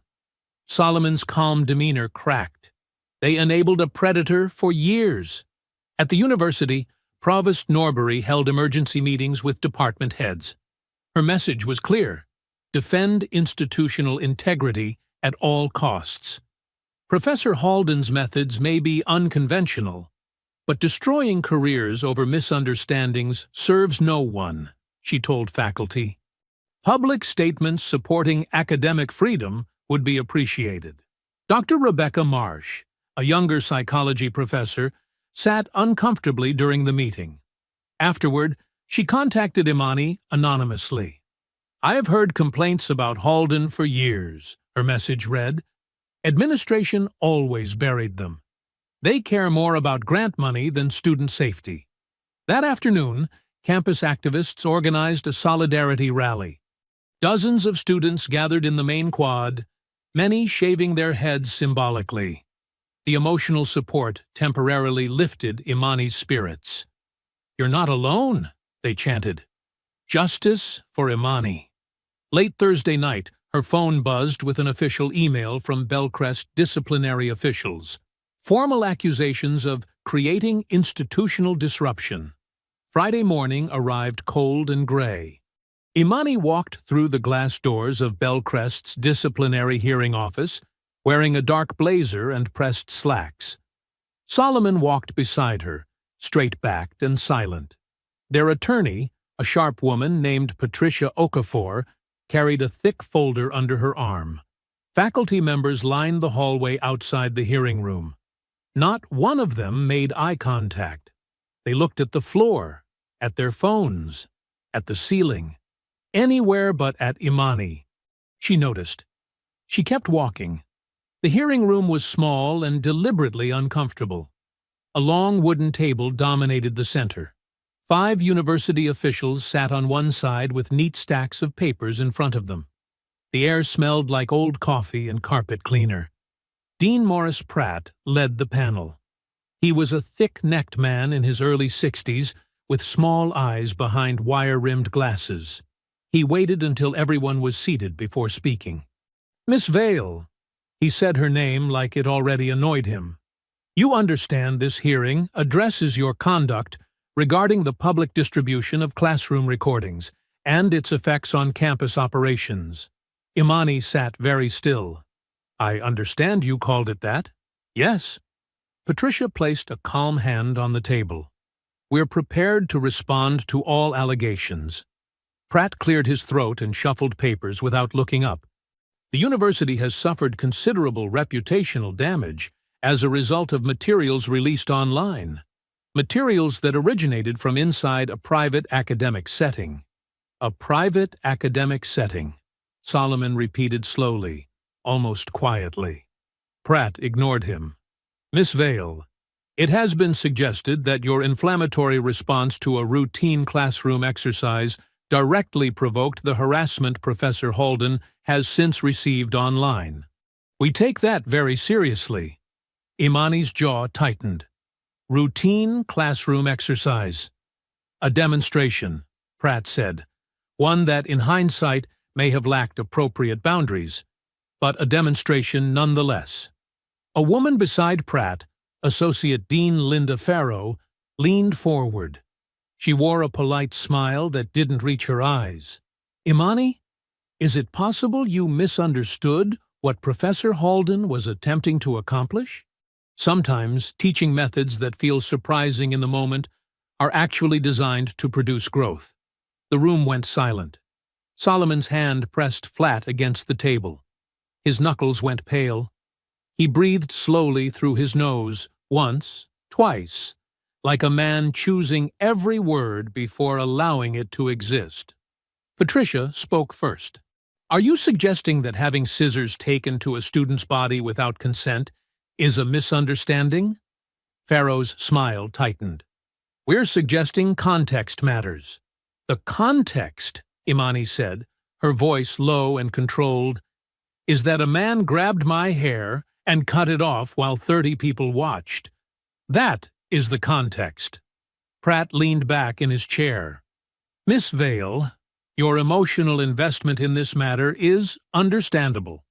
Solomon's calm demeanor cracked. "They enabled a predator for years." At the university, Provost Norbury held emergency meetings with department heads. Her message was clear: defend institutional integrity at all costs. Professor Halden's methods may be unconventional, but destroying careers over misunderstandings serves no one, she told faculty. Public statements supporting academic freedom would be appreciated. Dr. Rebecca Marsh, a younger psychology professor, sat uncomfortably during the meeting. Afterward, she contacted Imani anonymously. "I have heard complaints about Halden for years," her message read. "Administration always buried them. They care more about grant money than student safety." That afternoon, campus activists organized a solidarity rally. Dozens of students gathered in the main quad, many shaving their heads symbolically. The emotional support temporarily lifted Imani's spirits. "You're not alone," they chanted. "Justice for Imani." Late Thursday night, her phone buzzed with an official email from Bellcrest disciplinary officials. Formal accusations of creating institutional disruption. Friday morning arrived cold and gray. Imani walked through the glass doors of Bellcrest's disciplinary hearing office, wearing a dark blazer and pressed slacks. Solomon walked beside her, straight-backed and silent. Their attorney, a sharp woman named Patricia Okafor, carried a thick folder under her arm. Faculty members lined the hallway outside the hearing room. Not one of them made eye contact. They looked at the floor, at their phones, at the ceiling. Anywhere but at Imani, she noticed. She kept walking. The hearing room was small and deliberately uncomfortable. A long wooden table dominated the center. 5 university officials sat on one side with neat stacks of papers in front of them. The air smelled like old coffee and carpet cleaner. Dean Morris Pratt led the panel. He was a thick-necked man in his early 60s with small eyes behind wire-rimmed glasses. He waited until everyone was seated before speaking. "Miss Vale," he said her name like it already annoyed him. "You understand this hearing addresses your conduct regarding the public distribution of classroom recordings and its effects on campus operations." Imani sat very still. "I understand you called it that." "Yes." Patricia placed a calm hand on the table. "We're prepared to respond to all allegations." Pratt cleared his throat and shuffled papers without looking up. "The university has suffered considerable reputational damage as a result of materials released online. Materials that originated from inside a private academic setting." "A private academic setting," Solomon repeated slowly, almost quietly. Pratt ignored him. "Miss Vale, it has been suggested that your inflammatory response to a routine classroom exercise directly provoked the harassment Professor Halden has since received online. We take that very seriously." Imani's jaw tightened. "Routine classroom exercise." "A demonstration," Pratt said. "One that, in hindsight, may have lacked appropriate boundaries, but a demonstration nonetheless." A woman beside Pratt, Associate Dean Linda Farrow, leaned forward. She wore a polite smile that didn't reach her eyes. "Imani, is it possible you misunderstood what Professor Halden was attempting to accomplish?" Sometimes teaching methods that feel surprising in the moment are actually designed to produce growth. The room went silent. Solomon's hand pressed flat against the table. His knuckles went pale. He breathed slowly through his nose, once, twice, like a man choosing every word before allowing it to exist. Patricia spoke first. "Are you suggesting that having scissors taken to a student's body without consent is a misunderstanding?" Farrow's smile tightened. "We're suggesting context matters." "The context," Imani said, her voice low and controlled, "is that a man grabbed my hair and cut it off while 30 people watched. That is the context." Pratt leaned back in his chair. "Miss Vale, your emotional investment in this matter is understandable.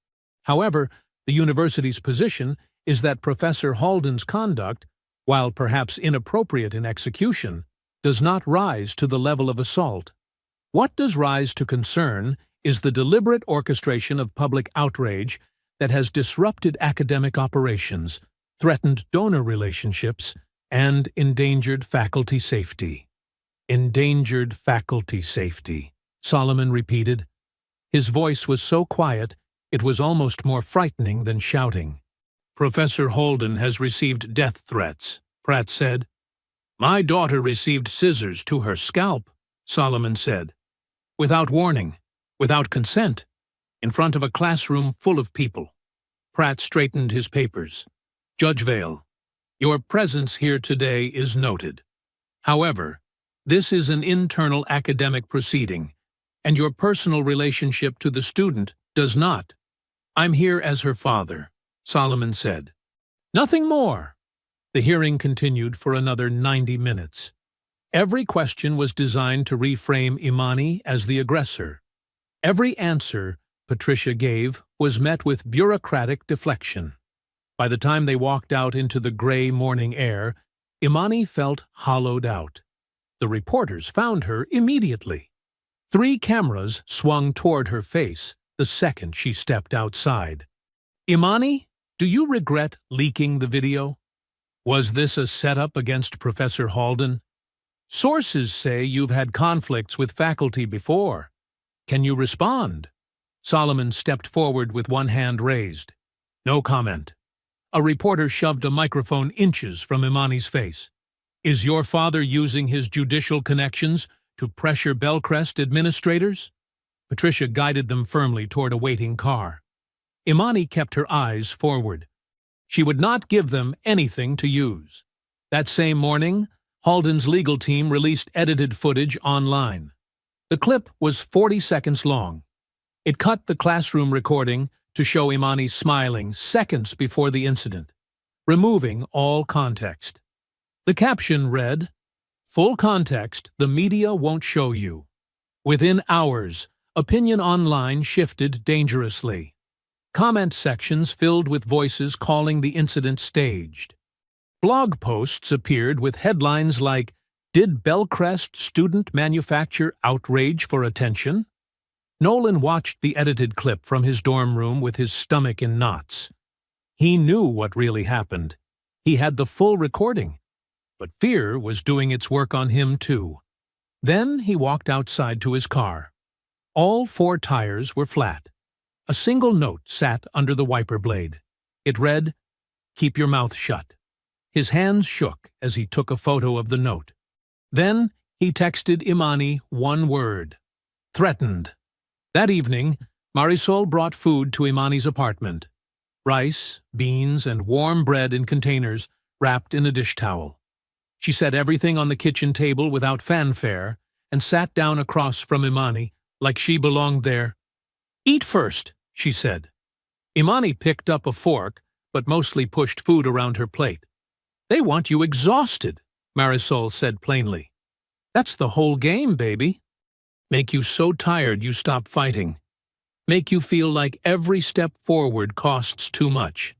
However, the university's position is that Professor Halden's conduct, while perhaps inappropriate in execution, does not rise to the level of assault. What does rise to concern is the deliberate orchestration of public outrage that has disrupted academic operations, threatened donor relationships, and endangered faculty safety." "Endangered faculty safety," Solomon repeated. His voice was so quiet it was almost more frightening than shouting. "Professor Halden has received death threats," Pratt said. "My daughter received scissors to her scalp," Solomon said. "Without warning, without consent, in front of a classroom full of people." Pratt straightened his papers. "Judge Vale, your presence here today is noted. However, this is an internal academic proceeding, and your personal relationship to the student does not." "I'm here as her father," Solomon said. "Nothing more." The hearing continued for another 90 minutes. Every question was designed to reframe Imani as the aggressor. Every answer Patricia gave was met with bureaucratic deflection. By the time they walked out into the gray morning air, Imani felt hollowed out. The reporters found her immediately. 3 cameras swung toward her face the second she stepped outside. "Imani, do you regret leaking the video? Was this a setup against Professor Halden? Sources say you've had conflicts with faculty before. Can you respond?" Solomon stepped forward with one hand raised. No comment. A reporter shoved a microphone inches from Imani's face. "Is your father using his judicial connections to pressure Bellcrest administrators?" Patricia guided them firmly toward a waiting car. Imani kept her eyes forward. She would not give them anything to use. That same morning, Halden's legal team released edited footage online. The clip was 40 seconds long. It cut the classroom recording to show Imani smiling seconds before the incident, removing all context. The caption read, "Full context the media won't show you." Within hours, opinion online shifted dangerously. Comment sections filled with voices calling the incident staged. Blog posts appeared with headlines like, "Did Bellcrest student manufacture outrage for attention?" Nolan watched the edited clip from his dorm room with his stomach in knots. He knew what really happened. He had the full recording. But fear was doing its work on him too. Then he walked outside to his car. All 4 tires were flat. A single note sat under the wiper blade. It read, "Keep your mouth shut." His hands shook as he took a photo of the note. Then he texted Imani one word: threatened. That evening, Marisol brought food to Imani's apartment. Rice, beans, and warm bread in containers wrapped in a dish towel. She set everything on the kitchen table without fanfare and sat down across from Imani like she belonged there. "Eat first," she said. Imani picked up a fork, but mostly pushed food around her plate. "They want you exhausted," Marisol said plainly. "That's the whole game, baby. Make you so tired you stop fighting. Make you feel like every step forward costs too much.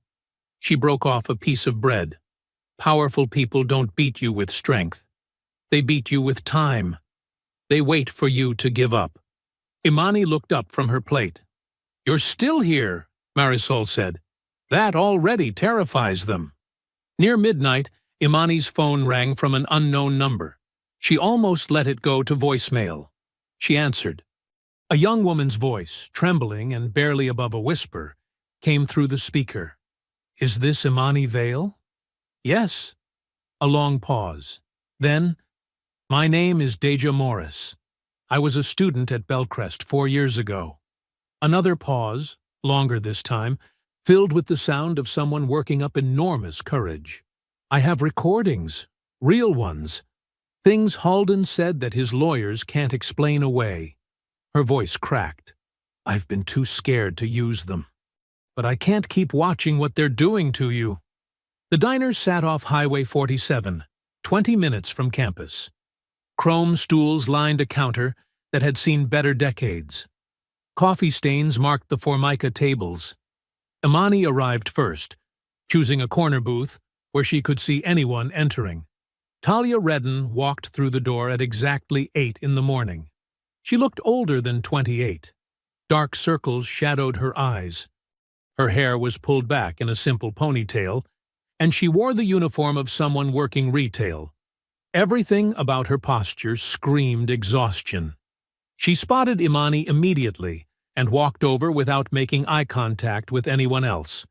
She broke off a piece of bread. Powerful people don't beat you with strength. They beat you with time. They wait for you to give up. Imani looked up from her plate. "You're still here," Marisol said. "That already terrifies them." Near midnight, Imani's phone rang from an unknown number. She almost let it go to voicemail. She answered. A young woman's voice, trembling and barely above a whisper, came through the speaker. "Is this Imani Vale?" "Yes." A long pause. Then, "My name is Deja Morris. I was a student at Bellcrest 4 years ago." Another pause, longer this time, filled with the sound of someone working up enormous courage. "I have recordings, real ones. Things Halden said that his lawyers can't explain away." Her voice cracked. "I've been too scared to use them. But I can't keep watching what they're doing to you." The diner sat off Highway 47, 20 minutes from campus. Chrome stools lined a counter that had seen better decades. Coffee stains marked the Formica tables. Imani arrived first, choosing a corner booth where she could see anyone entering. Talia Redden walked through the door at exactly 8 in the morning. She looked older than 28. Dark circles shadowed her eyes. Her hair was pulled back in a simple ponytail, and she wore the uniform of someone working retail. Everything about her posture screamed exhaustion. She spotted Imani immediately and walked over without making eye contact with anyone else.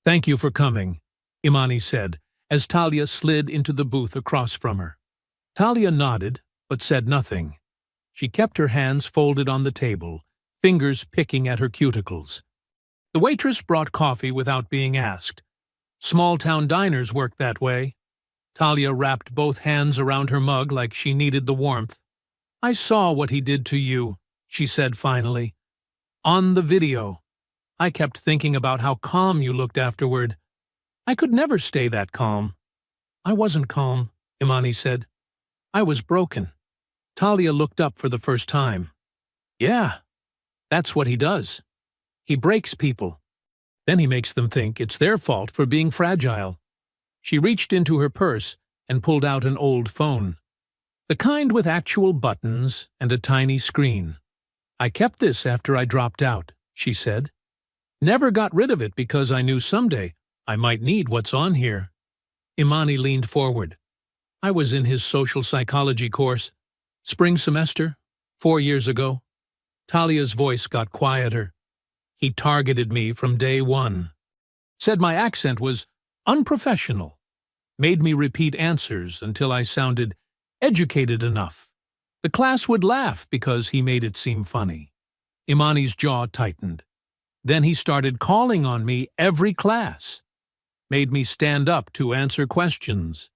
"Thank you for coming," Imani said, as Talia slid into the booth across from her. Talia nodded, but said nothing. She kept her hands folded on the table, fingers picking at her cuticles. The waitress brought coffee without being asked. Small-town diners work that way. Talia wrapped both hands around her mug like she needed the warmth. "I saw what he did to you," she said finally. "On the video. I kept thinking about how calm you looked afterward. I could never stay that calm." "I wasn't calm," Imani said. "I was broken." Talia looked up for the first time. "Yeah, that's what he does. He breaks people. Then he makes them think it's their fault for being fragile." She reached into her purse and pulled out an old phone. The kind with actual buttons and a tiny screen. "I kept this after I dropped out," she said. "Never got rid of it because I knew someday I might need what's on here." Imani leaned forward. "I was in his social psychology course. Spring semester, 4 years ago." Talia's voice got quieter. "He targeted me from day one. Said my accent was unprofessional. Made me repeat answers until I sounded educated enough. The class would laugh because he made it seem funny." Imani's jaw tightened. "Then he started calling on me every class. Made me stand up to answer questions.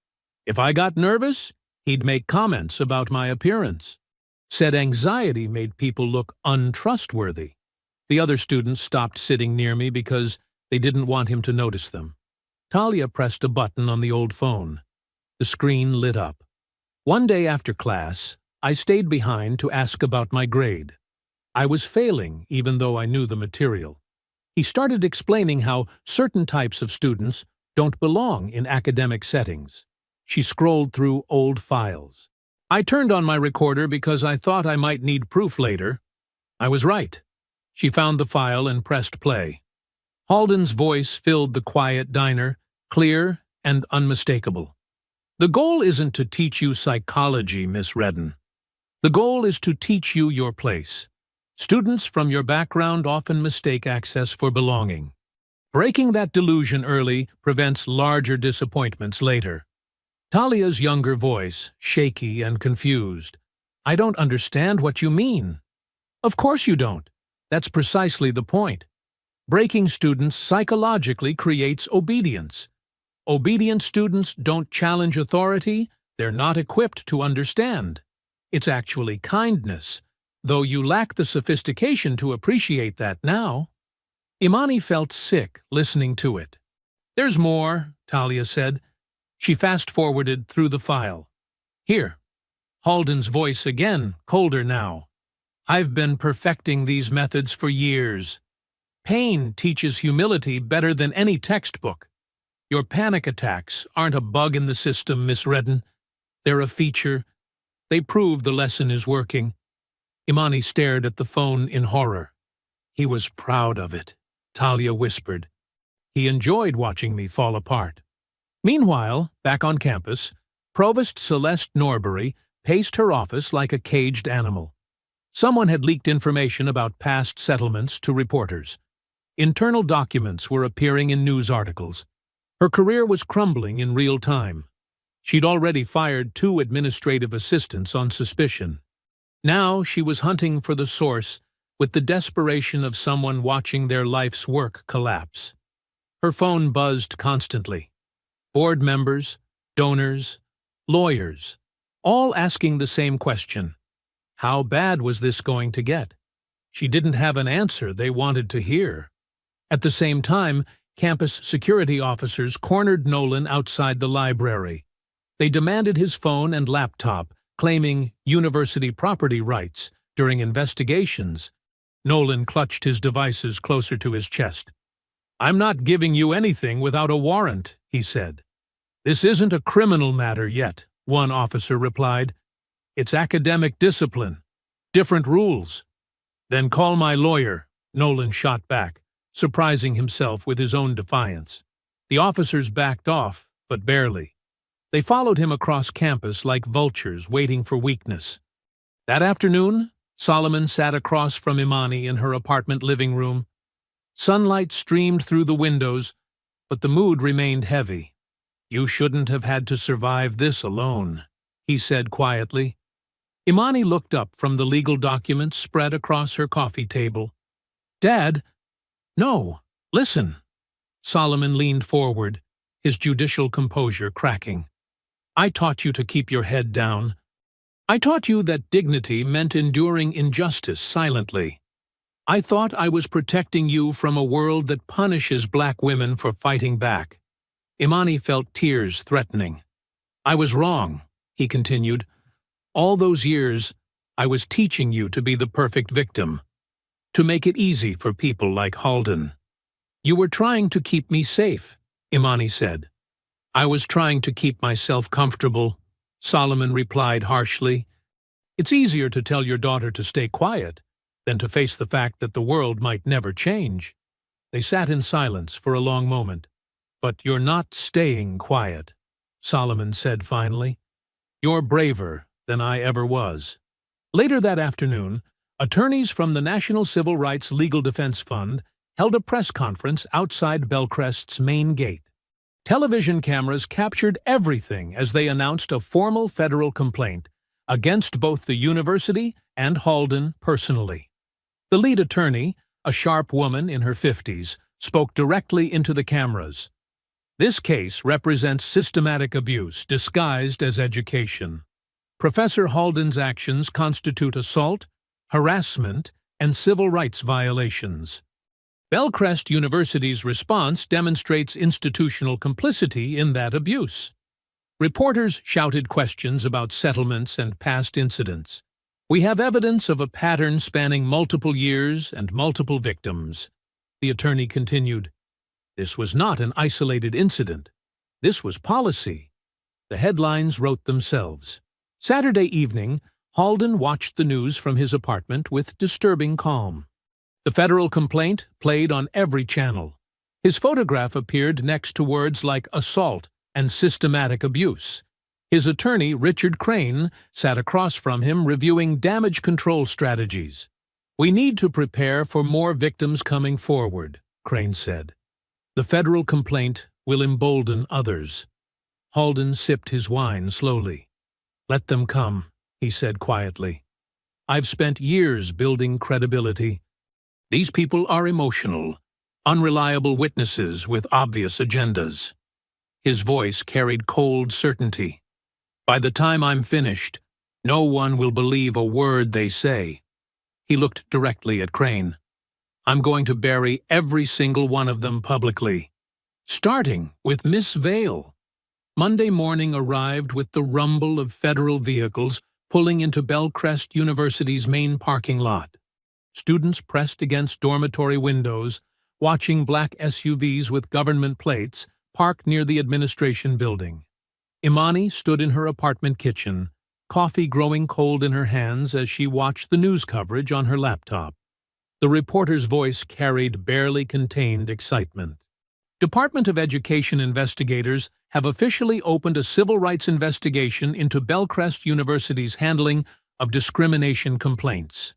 If I got nervous, he'd make comments about my appearance. Said anxiety made people look untrustworthy. The other students stopped sitting near me because they didn't want him to notice them." Talia pressed a button on the old phone. The screen lit up. "One day after class, I stayed behind to ask about my grade. I was failing even though I knew the material. He started explaining how certain types of students don't belong in academic settings." She scrolled through old files. "I turned on my recorder because I thought I might need proof later. I was right." She found the file and pressed play. Halden's voice filled the quiet diner, clear and unmistakable. "The goal isn't to teach you psychology, Miss Redden. The goal is to teach you your place. Students from your background often mistake access for belonging. Breaking that delusion early prevents larger disappointments later." Talia's younger voice, shaky and confused. "I don't understand what you mean." "Of course you don't. That's precisely the point. Breaking students psychologically creates obedience. Obedient students don't challenge authority, they're not equipped to understand. It's actually kindness, though you lack the sophistication to appreciate that now." Imani felt sick listening to it. "There's more," Talia said. She fast-forwarded through the file. "Here." Halden's voice again, colder now. "I've been perfecting these methods for years. Pain teaches humility better than any textbook. Your panic attacks aren't a bug in the system, Miss Redden. They're a feature. They prove the lesson is working. Imani stared at the phone in horror. He was proud of it, Talia whispered. He enjoyed watching me fall apart. Meanwhile, back on campus, Provost Celeste Norbury paced her office like a caged animal. Someone had leaked information about past settlements to reporters. Internal documents were appearing in news articles. Her career was crumbling in real time. She'd already fired 2 administrative assistants on suspicion. Now she was hunting for the source with the desperation of someone watching their life's work collapse. Her phone buzzed constantly. Board members, donors, lawyers, all asking the same question. How bad was this going to get? She didn't have an answer they wanted to hear. At the same time, campus security officers cornered Nolan outside the library. They demanded his phone and laptop, claiming university property rights during investigations. Nolan clutched his devices closer to his chest. "I'm not giving you anything without a warrant," he said. "This isn't a criminal matter yet," one officer replied. "It's academic discipline. Different rules." "Then call my lawyer," Nolan shot back, surprising himself with his own defiance. The officers backed off, but barely. They followed him across campus like vultures waiting for weakness. That afternoon, Solomon sat across from Imani in her apartment living room. Sunlight streamed through the windows, but the mood remained heavy. "You shouldn't have had to survive this alone," he said quietly. Imani looked up from the legal documents spread across her coffee table. "Dad, no, listen." Solomon leaned forward, his judicial composure cracking. "I taught you to keep your head down. I taught you that dignity meant enduring injustice silently. I thought I was protecting you from a world that punishes black women for fighting back." Imani felt tears threatening. "I was wrong," he continued. "All those years, I was teaching you to be the perfect victim, to make it easy for people like Halden." "You were trying to keep me safe," Imani said. "I was trying to keep myself comfortable," Solomon replied harshly. "It's easier to tell your daughter to stay quiet than to face the fact that the world might never change." They sat in silence for a long moment. "But you're not staying quiet," Solomon said finally. "You're braver than I ever was." Later that afternoon, attorneys from the National Civil Rights Legal Defense Fund held a press conference outside Belcrest's main gate. Television cameras captured everything as they announced a formal federal complaint against both the university and Halden personally. The lead attorney, a sharp woman in her 50s, spoke directly into the cameras. "This case represents systematic abuse disguised as education. Professor Halden's actions constitute assault, harassment, and civil rights violations. Belcrest University's response demonstrates institutional complicity in that abuse." Reporters shouted questions about settlements and past incidents. "We have evidence of a pattern spanning multiple years and multiple victims," the attorney continued. "This was not an isolated incident. This was policy." The headlines wrote themselves. Saturday evening, Halden watched the news from his apartment with disturbing calm. The federal complaint played on every channel. His photograph appeared next to words like assault and systematic abuse. His attorney, Richard Crane, sat across from him reviewing damage control strategies. "We need to prepare for more victims coming forward," Crane said. "The federal complaint will embolden others." Halden sipped his wine slowly. "Let them come," he said quietly. "I've spent years building credibility. These people are emotional, unreliable witnesses with obvious agendas." His voice carried cold certainty. "By the time I'm finished, no one will believe a word they say." He looked directly at Crane. "I'm going to bury every single one of them publicly, starting with Miss Vale." Monday morning arrived with the rumble of federal vehicles pulling into Belcrest University's main parking lot. Students pressed against dormitory windows, watching black SUVs with government plates parked near the administration building. Imani stood in her apartment kitchen, coffee growing cold in her hands as she watched the news coverage on her laptop. The reporter's voice carried barely contained excitement. Department of Education investigators have officially opened a civil rights investigation into Bellcrest University's handling of discrimination complaints.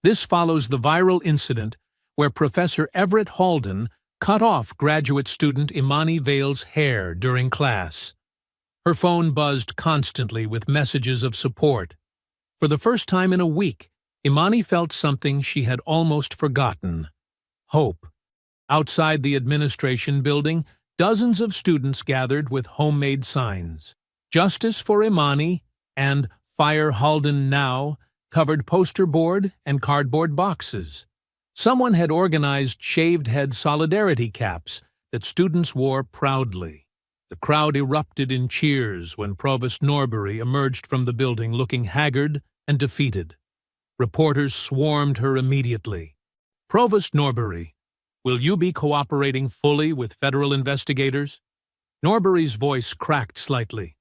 This follows the viral incident where Professor Everett Halden cut off graduate student Imani Vale's hair during class. Her phone buzzed constantly with messages of support. For the first time in a week, Imani felt something she had almost forgotten: hope. Outside the administration building, dozens of students gathered with homemade signs. Justice for Imani and Fire Halden Now covered poster board and cardboard boxes. Someone had organized shaved-head solidarity caps that students wore proudly. The crowd erupted in cheers when Provost Norbury emerged from the building looking haggard and defeated. Reporters swarmed her immediately. "Provost Norbury, will you be cooperating fully with federal investigators?" Norbury's voice cracked slightly.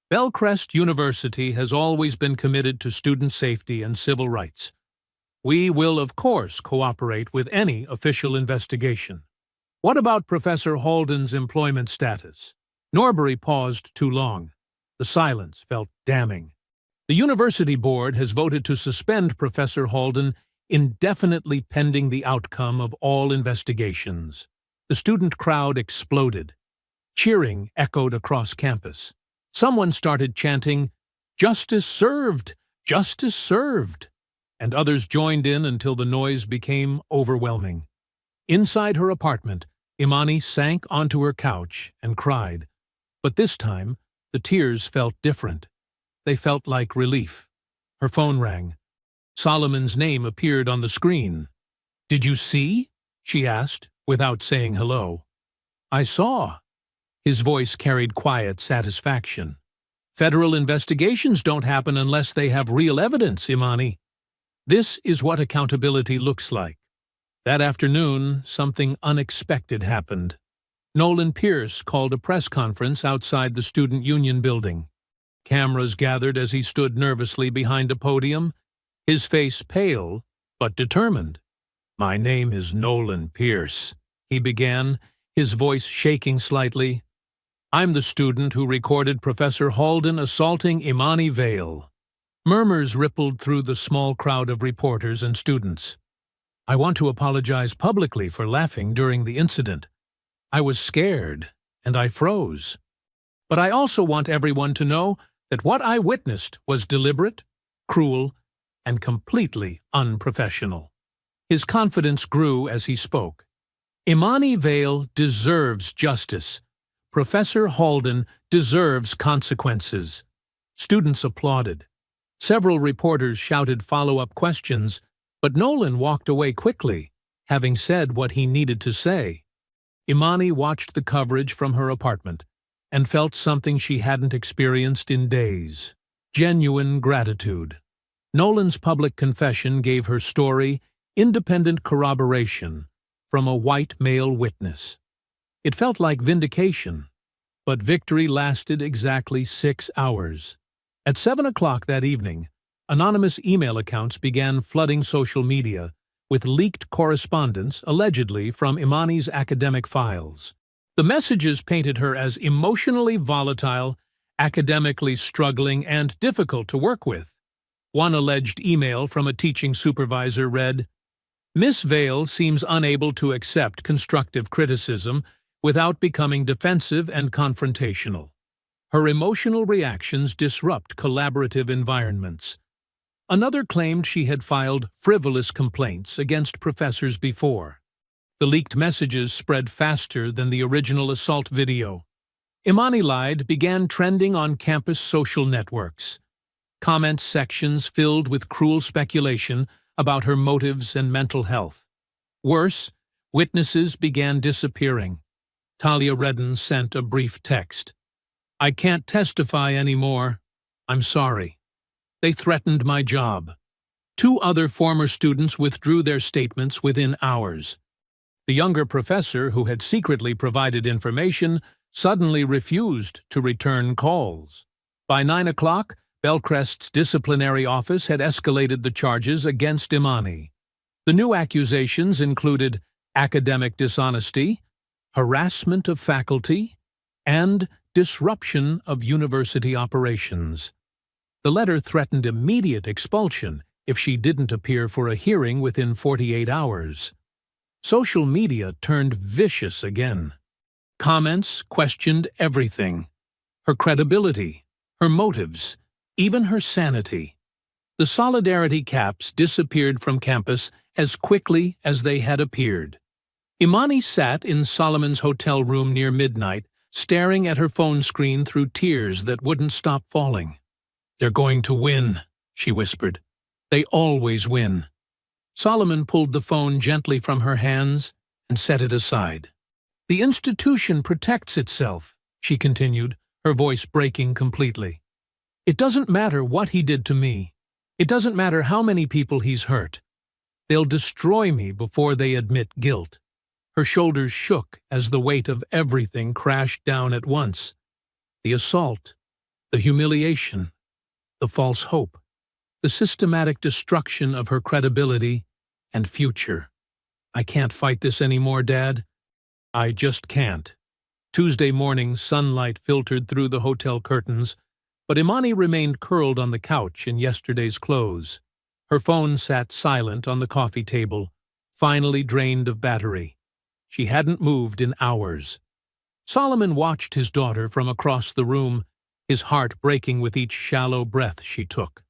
"Bellcrest University has always been committed to student safety and civil rights. We will, of course, cooperate with any official investigation. What about Professor Halden's employment status?" Norbury paused too long. The silence felt damning. "The university board has voted to suspend Professor Halden indefinitely pending the outcome of all investigations." The student crowd exploded. Cheering echoed across campus. Someone started chanting, "Justice served! Justice served!" and others joined in until the noise became overwhelming. Inside her apartment, Imani sank onto her couch and cried. But this time, the tears felt different. They felt like relief. Her phone rang. Solomon's name appeared on the screen. "Did you see?" she asked, without saying hello. "I saw." His voice carried quiet satisfaction. "Federal investigations don't happen unless they have real evidence, Imani. This is what accountability looks like." That afternoon, something unexpected happened. Nolan Pierce called a press conference outside the Student Union building. Cameras gathered as he stood nervously behind a podium, his face pale but determined. "My name is Nolan Pierce," he began, his voice shaking slightly. "I'm the student who recorded Professor Halden assaulting Imani Vale." Murmurs rippled through the small crowd of reporters and students. "I want to apologize publicly for laughing during the incident. I was scared, and I froze. But I also want everyone to know that what I witnessed was deliberate, cruel, and completely unprofessional." His confidence grew as he spoke. "Imani Vale deserves justice. Professor Halden deserves consequences." Students applauded. Several reporters shouted follow-up questions, but Nolan walked away quickly, having said what he needed to say. Imani watched the coverage from her apartment and felt something she hadn't experienced in days: genuine gratitude. Nolan's public confession gave her story independent corroboration from a white male witness. It felt like vindication, but victory lasted exactly 6 hours. At 7 o'clock that evening, anonymous email accounts began flooding social media with leaked correspondence allegedly from Imani's academic files. The messages painted her as emotionally volatile, academically struggling, and difficult to work with. One alleged email from a teaching supervisor read, "Miss Vale seems unable to accept constructive criticism without becoming defensive and confrontational. Her emotional reactions disrupt collaborative environments." Another claimed she had filed frivolous complaints against professors before. The leaked messages spread faster than the original assault video. Imani Lied began trending on campus social networks. Comment sections filled with cruel speculation about her motives and mental health. Worse, witnesses began disappearing. Talia Redden sent a brief text. "I can't testify anymore. I'm sorry. They threatened my job." 2 other former students withdrew their statements within hours. The younger professor, who had secretly provided information, suddenly refused to return calls. By 9 o'clock, Bellcrest's disciplinary office had escalated the charges against Imani. The new accusations included academic dishonesty, harassment of faculty, and disruption of university operations. The letter threatened immediate expulsion if she didn't appear for a hearing within 48 hours. Social media turned vicious again. Comments questioned everything: her credibility, her motives, even her sanity. The solidarity caps disappeared from campus as quickly as they had appeared. Imani sat in Solomon's hotel room near midnight, staring at her phone screen through tears that wouldn't stop falling. "They're going to win," she whispered. "They always win." Solomon pulled the phone gently from her hands and set it aside. "The institution protects itself," she continued, her voice breaking completely. "It doesn't matter what he did to me. It doesn't matter how many people he's hurt. They'll destroy me before they admit guilt." Her shoulders shook as the weight of everything crashed down at once. The assault, the humiliation, the false hope, the systematic destruction of her credibility and future. "I can't fight this anymore, Dad. I just can't." Tuesday morning, sunlight filtered through the hotel curtains, but Imani remained curled on the couch in yesterday's clothes. Her phone sat silent on the coffee table, finally drained of battery. She hadn't moved in hours. Solomon watched his daughter from across the room, his heart breaking with each shallow breath she took.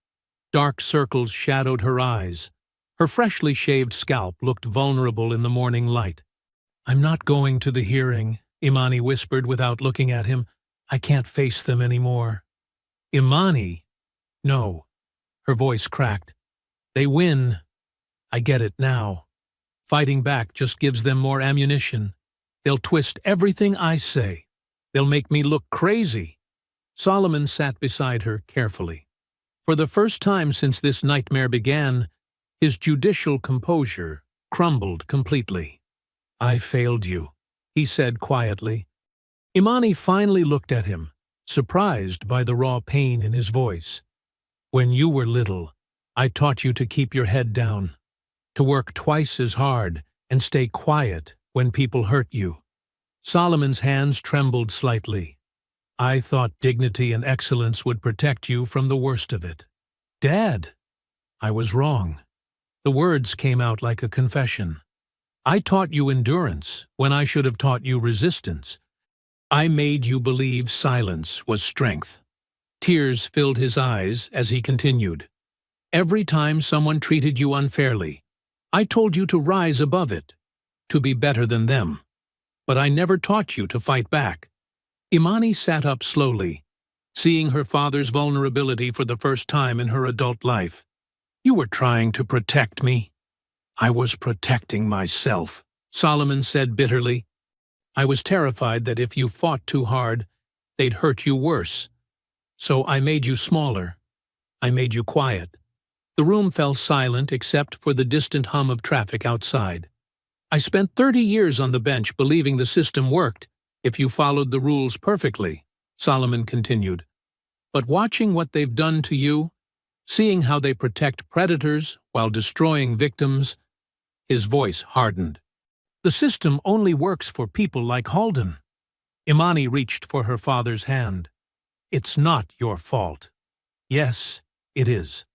Dark circles shadowed her eyes. Her freshly shaved scalp looked vulnerable in the morning light. "I'm not going to the hearing," Imani whispered without looking at him. "I can't face them anymore." "Imani?" "No." Her voice cracked. "They win. I get it now. Fighting back just gives them more ammunition. They'll twist everything I say. They'll make me look crazy." Solomon sat beside her carefully. For the first time since this nightmare began, his judicial composure crumbled completely. "I failed you," he said quietly. Imani finally looked at him, surprised by the raw pain in his voice. "When you were little, I taught you to keep your head down, to work twice as hard and stay quiet when people hurt you." Solomon's hands trembled slightly. "I thought dignity and excellence would protect you from the worst of it." "Dad!" "I was wrong." The words came out like a confession. "I taught you endurance when I should have taught you resistance. I made you believe silence was strength." Tears filled his eyes as he continued. "Every time someone treated you unfairly, I told you to rise above it, to be better than them. But I never taught you to fight back." Imani sat up slowly, seeing her father's vulnerability for the first time in her adult life. "You were trying to protect me." "I was protecting myself," Solomon said bitterly. "I was terrified that if you fought too hard, they'd hurt you worse. So I made you smaller. I made you quiet." The room fell silent except for the distant hum of traffic outside. "I spent 30 years on the bench believing the system worked if you followed the rules perfectly," Solomon continued. "But watching what they've done to you, seeing how they protect predators while destroying victims," his voice hardened. "The system only works for people like Halden." Imani reached for her father's hand. "It's not your fault." "Yes, it is.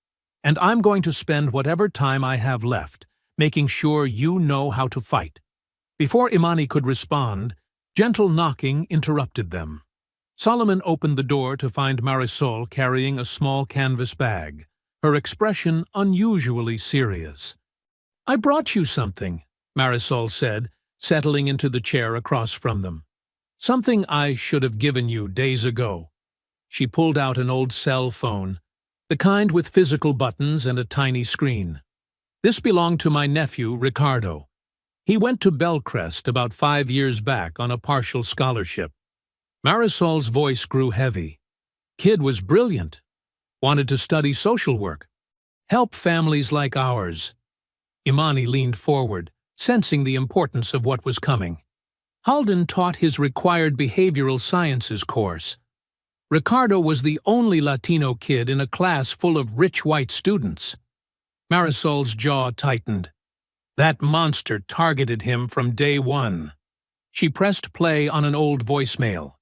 And I'm going to spend whatever time I have left making sure you know how to fight." Before Imani could respond, gentle knocking interrupted them. Solomon opened the door to find Marisol carrying a small canvas bag, her expression unusually serious. "I brought you something," Marisol said, settling into the chair across from them. "Something I should have given you days ago." She pulled out an old cell phone, the kind with physical buttons and a tiny screen. "This belonged to my nephew, Ricardo. He went to Bellcrest about 5 years back on a partial scholarship." Marisol's voice grew heavy. "Kid was brilliant. Wanted to study social work. Help families like ours." Imani leaned forward, sensing the importance of what was coming. Halden taught his required behavioral sciences course. Ricardo was the only Latino kid in a class full of rich white students. Marisol's jaw tightened. That monster targeted him from day one. She pressed play on an old voicemail.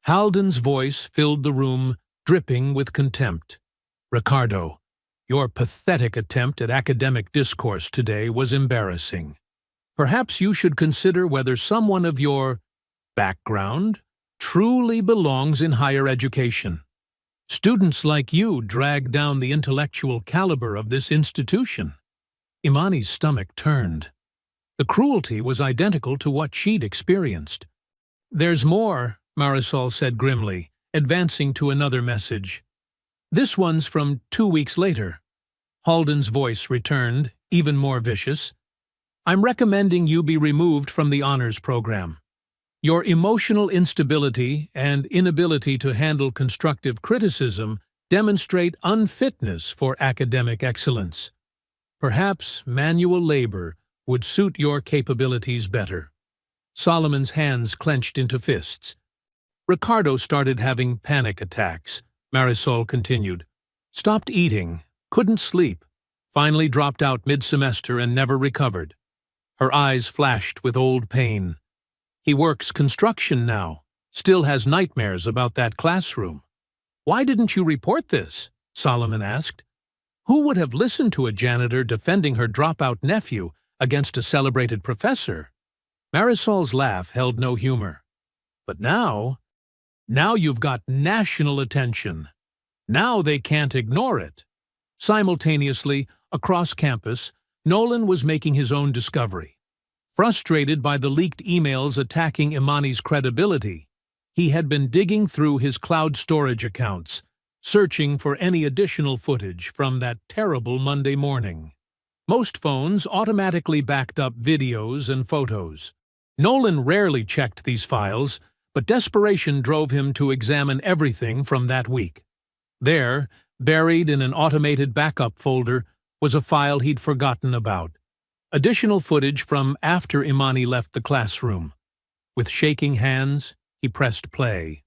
Halden's voice filled the room, dripping with contempt. Ricardo, your pathetic attempt at academic discourse today was embarrassing. Perhaps you should consider whether someone of your background truly belongs in higher education. Students like you drag down the intellectual caliber of this institution. Imani's stomach turned. The cruelty was identical to what she'd experienced. There's more, Marisol said grimly, advancing to another message. This one's from 2 weeks later. Halden's voice returned, even more vicious. I'm recommending you be removed from the honors program. Your emotional instability and inability to handle constructive criticism demonstrate unfitness for academic excellence. Perhaps manual labor would suit your capabilities better. Solomon's hands clenched into fists. Ricardo started having panic attacks, Marisol continued. Stopped eating, couldn't sleep, finally dropped out mid-semester and never recovered. Her eyes flashed with old pain. He works construction now, still has nightmares about that classroom. Why didn't you report this? Solomon asked. Who would have listened to a janitor defending her dropout nephew against a celebrated professor? Marisol's laugh held no humor. But now you've got national attention. Now they can't ignore it. Simultaneously, across campus, Nolan was making his own discovery. Frustrated by the leaked emails attacking Imani's credibility, he had been digging through his cloud storage accounts, searching for any additional footage from that terrible Monday morning. Most phones automatically backed up videos and photos. Nolan rarely checked these files, but desperation drove him to examine everything from that week. There, buried in an automated backup folder, was a file he'd forgotten about. Additional footage from after Imani left the classroom. With shaking hands, he pressed play.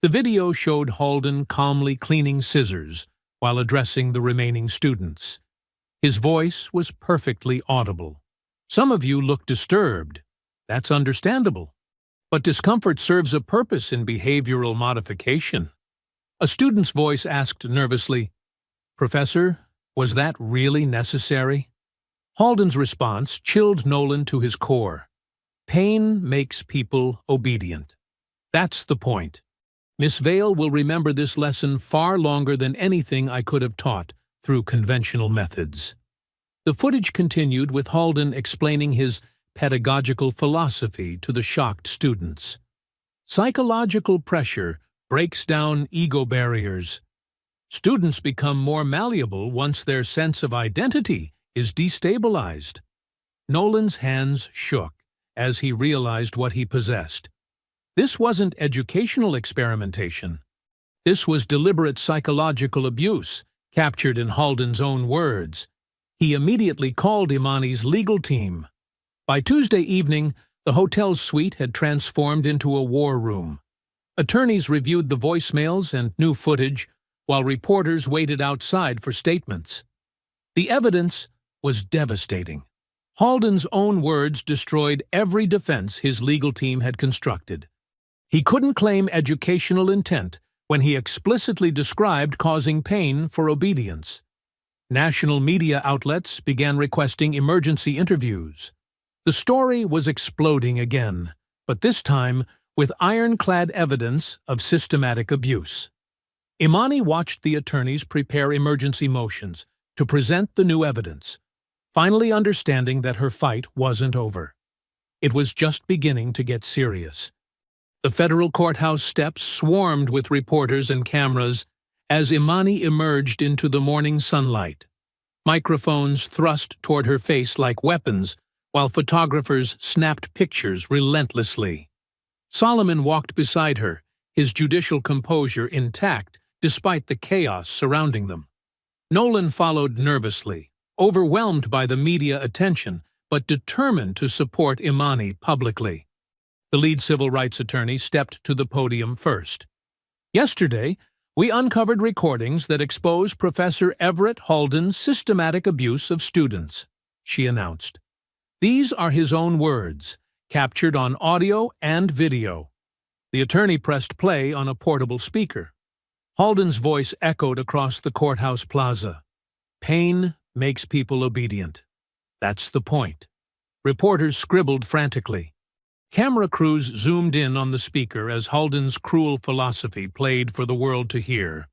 The video showed Halden calmly cleaning scissors while addressing the remaining students. His voice was perfectly audible. Some of you look disturbed. That's understandable. But discomfort serves a purpose in behavioral modification. A student's voice asked nervously, Professor, was that really necessary? Halden's response chilled Nolan to his core. Pain makes people obedient. That's the point. Miss Vale will remember this lesson far longer than anything I could have taught through conventional methods. The footage continued with Halden explaining his pedagogical philosophy to the shocked students. Psychological pressure breaks down ego barriers. Students become more malleable once their sense of identity is destabilized. Nolan's hands shook as he realized what he possessed. This wasn't educational experimentation. This was deliberate psychological abuse, captured in Halden's own words. He immediately called Imani's legal team. By Tuesday evening, the hotel's suite had transformed into a war room. Attorneys reviewed the voicemails and new footage, while reporters waited outside for statements. The evidence was devastating. Halden's own words destroyed every defense his legal team had constructed. He couldn't claim educational intent when he explicitly described causing pain for obedience. National media outlets began requesting emergency interviews. The story was exploding again, but this time with ironclad evidence of systematic abuse. Imani watched the attorneys prepare emergency motions to present the new evidence, finally understanding that her fight wasn't over. It was just beginning to get serious. The federal courthouse steps swarmed with reporters and cameras as Imani emerged into the morning sunlight. Microphones thrust toward her face like weapons, while photographers snapped pictures relentlessly. Solomon walked beside her, his judicial composure intact despite the chaos surrounding them. Nolan followed nervously, overwhelmed by the media attention, but determined to support Imani publicly. The lead civil rights attorney stepped to the podium first. Yesterday, we uncovered recordings that expose Professor Everett Halden's systematic abuse of students, she announced. These are his own words, captured on audio and video. The attorney pressed play on a portable speaker. Halden's voice echoed across the courthouse plaza. Pain makes people obedient. That's the point. Reporters scribbled frantically. Camera crews zoomed in on the speaker as Halden's cruel philosophy played for the world to hear.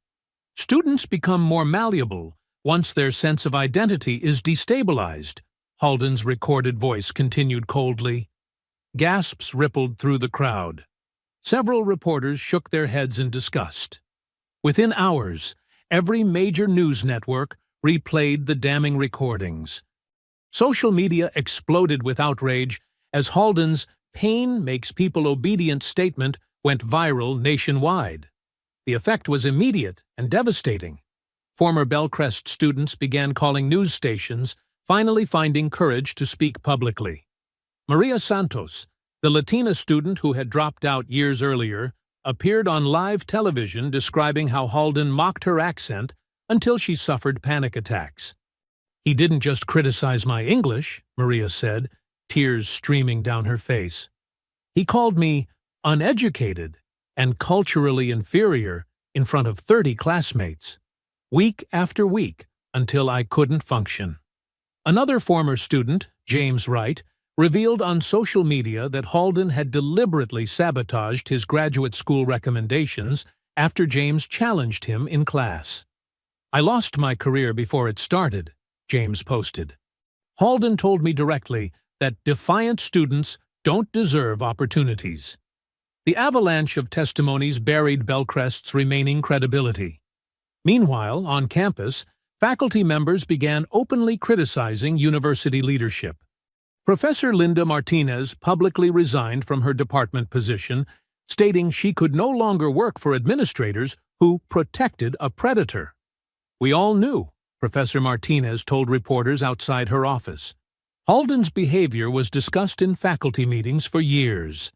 Students become more malleable once their sense of identity is destabilized, Halden's recorded voice continued coldly. Gasps rippled through the crowd. Several reporters shook their heads in disgust. Within hours, every major news network replayed the damning recordings. Social media exploded with outrage as Halden's "pain makes people obedient" statement went viral nationwide. The effect was immediate and devastating. Former Bellcrest students began calling news stations, finally finding courage to speak publicly. Maria Santos, the Latina student who had dropped out years earlier, appeared on live television describing how Halden mocked her accent until she suffered panic attacks. "He didn't just criticize my English," Maria said, tears streaming down her face. "He called me uneducated and culturally inferior in front of 30 classmates, week after week, until I couldn't function." Another former student, James Wright, revealed on social media that Halden had deliberately sabotaged his graduate school recommendations after James challenged him in class. "I lost my career before it started," James posted. "Halden told me directly that defiant students don't deserve opportunities." The avalanche of testimonies buried Bellcrest's remaining credibility. Meanwhile, on campus, faculty members began openly criticizing university leadership. Professor Linda Martinez publicly resigned from her department position, stating she could no longer work for administrators who protected a predator. "We all knew," Professor Martinez told reporters outside her office. Halden's behavior was discussed in faculty meetings for years.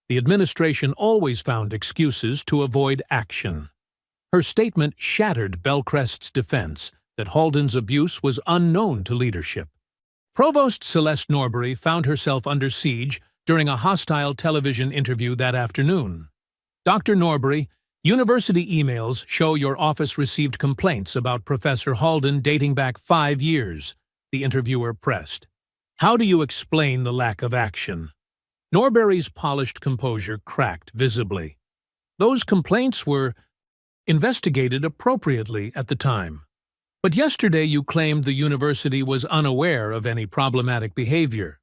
The administration always found excuses to avoid action. Her statement shattered Bellcrest's defense that Halden's abuse was unknown to leadership. Provost Celeste Norbury found herself under siege during a hostile television interview that afternoon. "Dr. Norbury, university emails show your office received complaints about Professor Halden dating back 5 years, the interviewer pressed. "How do you explain the lack of action?" Norbury's polished composure cracked visibly. "Those complaints were investigated appropriately at the time. But yesterday you claimed the university was unaware of any problematic behavior."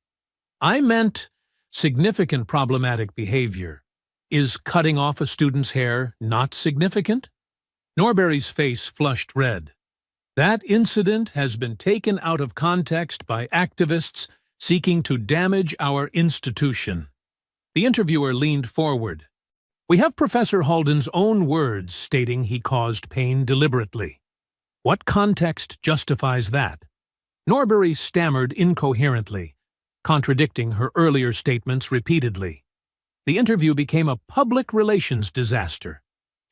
"I meant significant problematic behavior. Is cutting off a student's hair not significant?" Norbury's face flushed red. "That incident has been taken out of context by activists seeking to damage our institution." The interviewer leaned forward. "We have Professor Halden's own words stating he caused pain deliberately. What context justifies that?" Norbury stammered incoherently, contradicting her earlier statements repeatedly. The interview became a public relations disaster,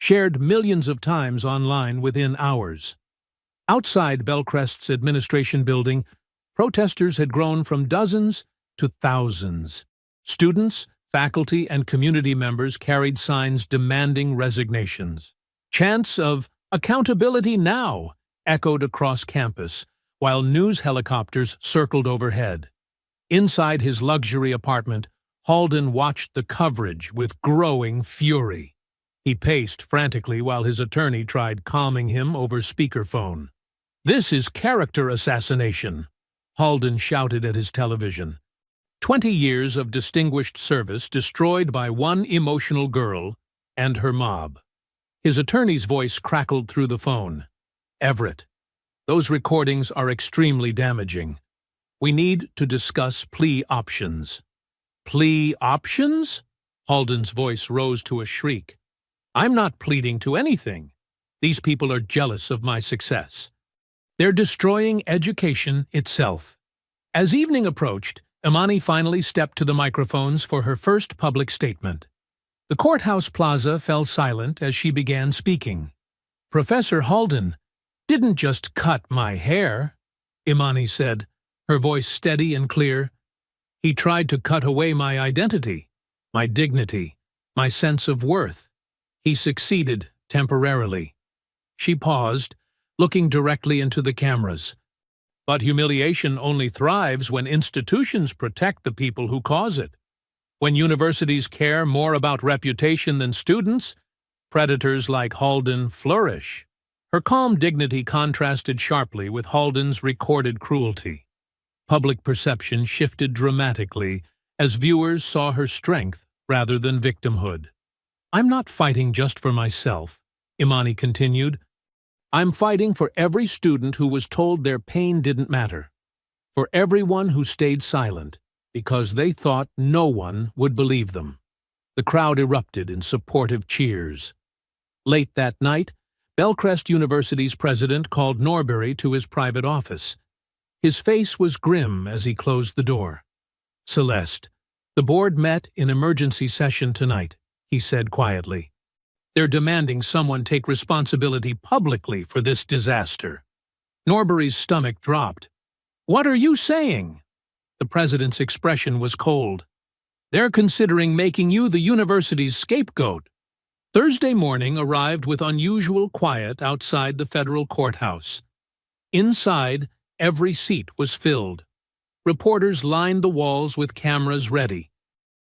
shared millions of times online within hours. Outside Bellcrest's administration building, protesters had grown from dozens to thousands. Students, faculty, and community members carried signs demanding resignations. Chants of "accountability now" echoed across campus, while news helicopters circled overhead. Inside his luxury apartment, Halden watched the coverage with growing fury. He paced frantically while his attorney tried calming him over speakerphone. "This is character assassination," Halden shouted at his television. 20 years of distinguished service destroyed by one emotional girl and her mob. His attorney's voice crackled through the phone. "Everett, those recordings are extremely damaging. We need to discuss plea options." "Plea options?" Halden's voice rose to a shriek. "I'm not pleading to anything. These people are jealous of my success. They're destroying education itself. As evening approached, Imani finally stepped to the microphones for her first public statement. The courthouse plaza fell silent as she began speaking. "Professor Halden didn't just cut my hair," Imani said, her voice steady and clear. "He tried to cut away my identity, my dignity, my sense of worth. He succeeded temporarily." She paused, looking directly into the cameras. "But humiliation only thrives when institutions protect the people who cause it. When universities care more about reputation than students, predators like Halden flourish." Her calm dignity contrasted sharply with Halden's recorded cruelty. Public perception shifted dramatically as viewers saw her strength rather than victimhood. "I'm not fighting just for myself," Imani continued. "I'm fighting for every student who was told their pain didn't matter, for everyone who stayed silent because they thought no one would believe them." The crowd erupted in supportive cheers. Late that night, Bellcrest University's president called Norbury to his private office. His face was grim as he closed the door. "Celeste, the board met in emergency session tonight," he said quietly. "They're demanding someone take responsibility publicly for this disaster." Norbury's stomach dropped. "What are you saying?" The president's expression was cold. "They're considering making you the university's scapegoat." Thursday morning arrived with unusual quiet outside the federal courthouse. Inside, every seat was filled. Reporters lined the walls with cameras ready.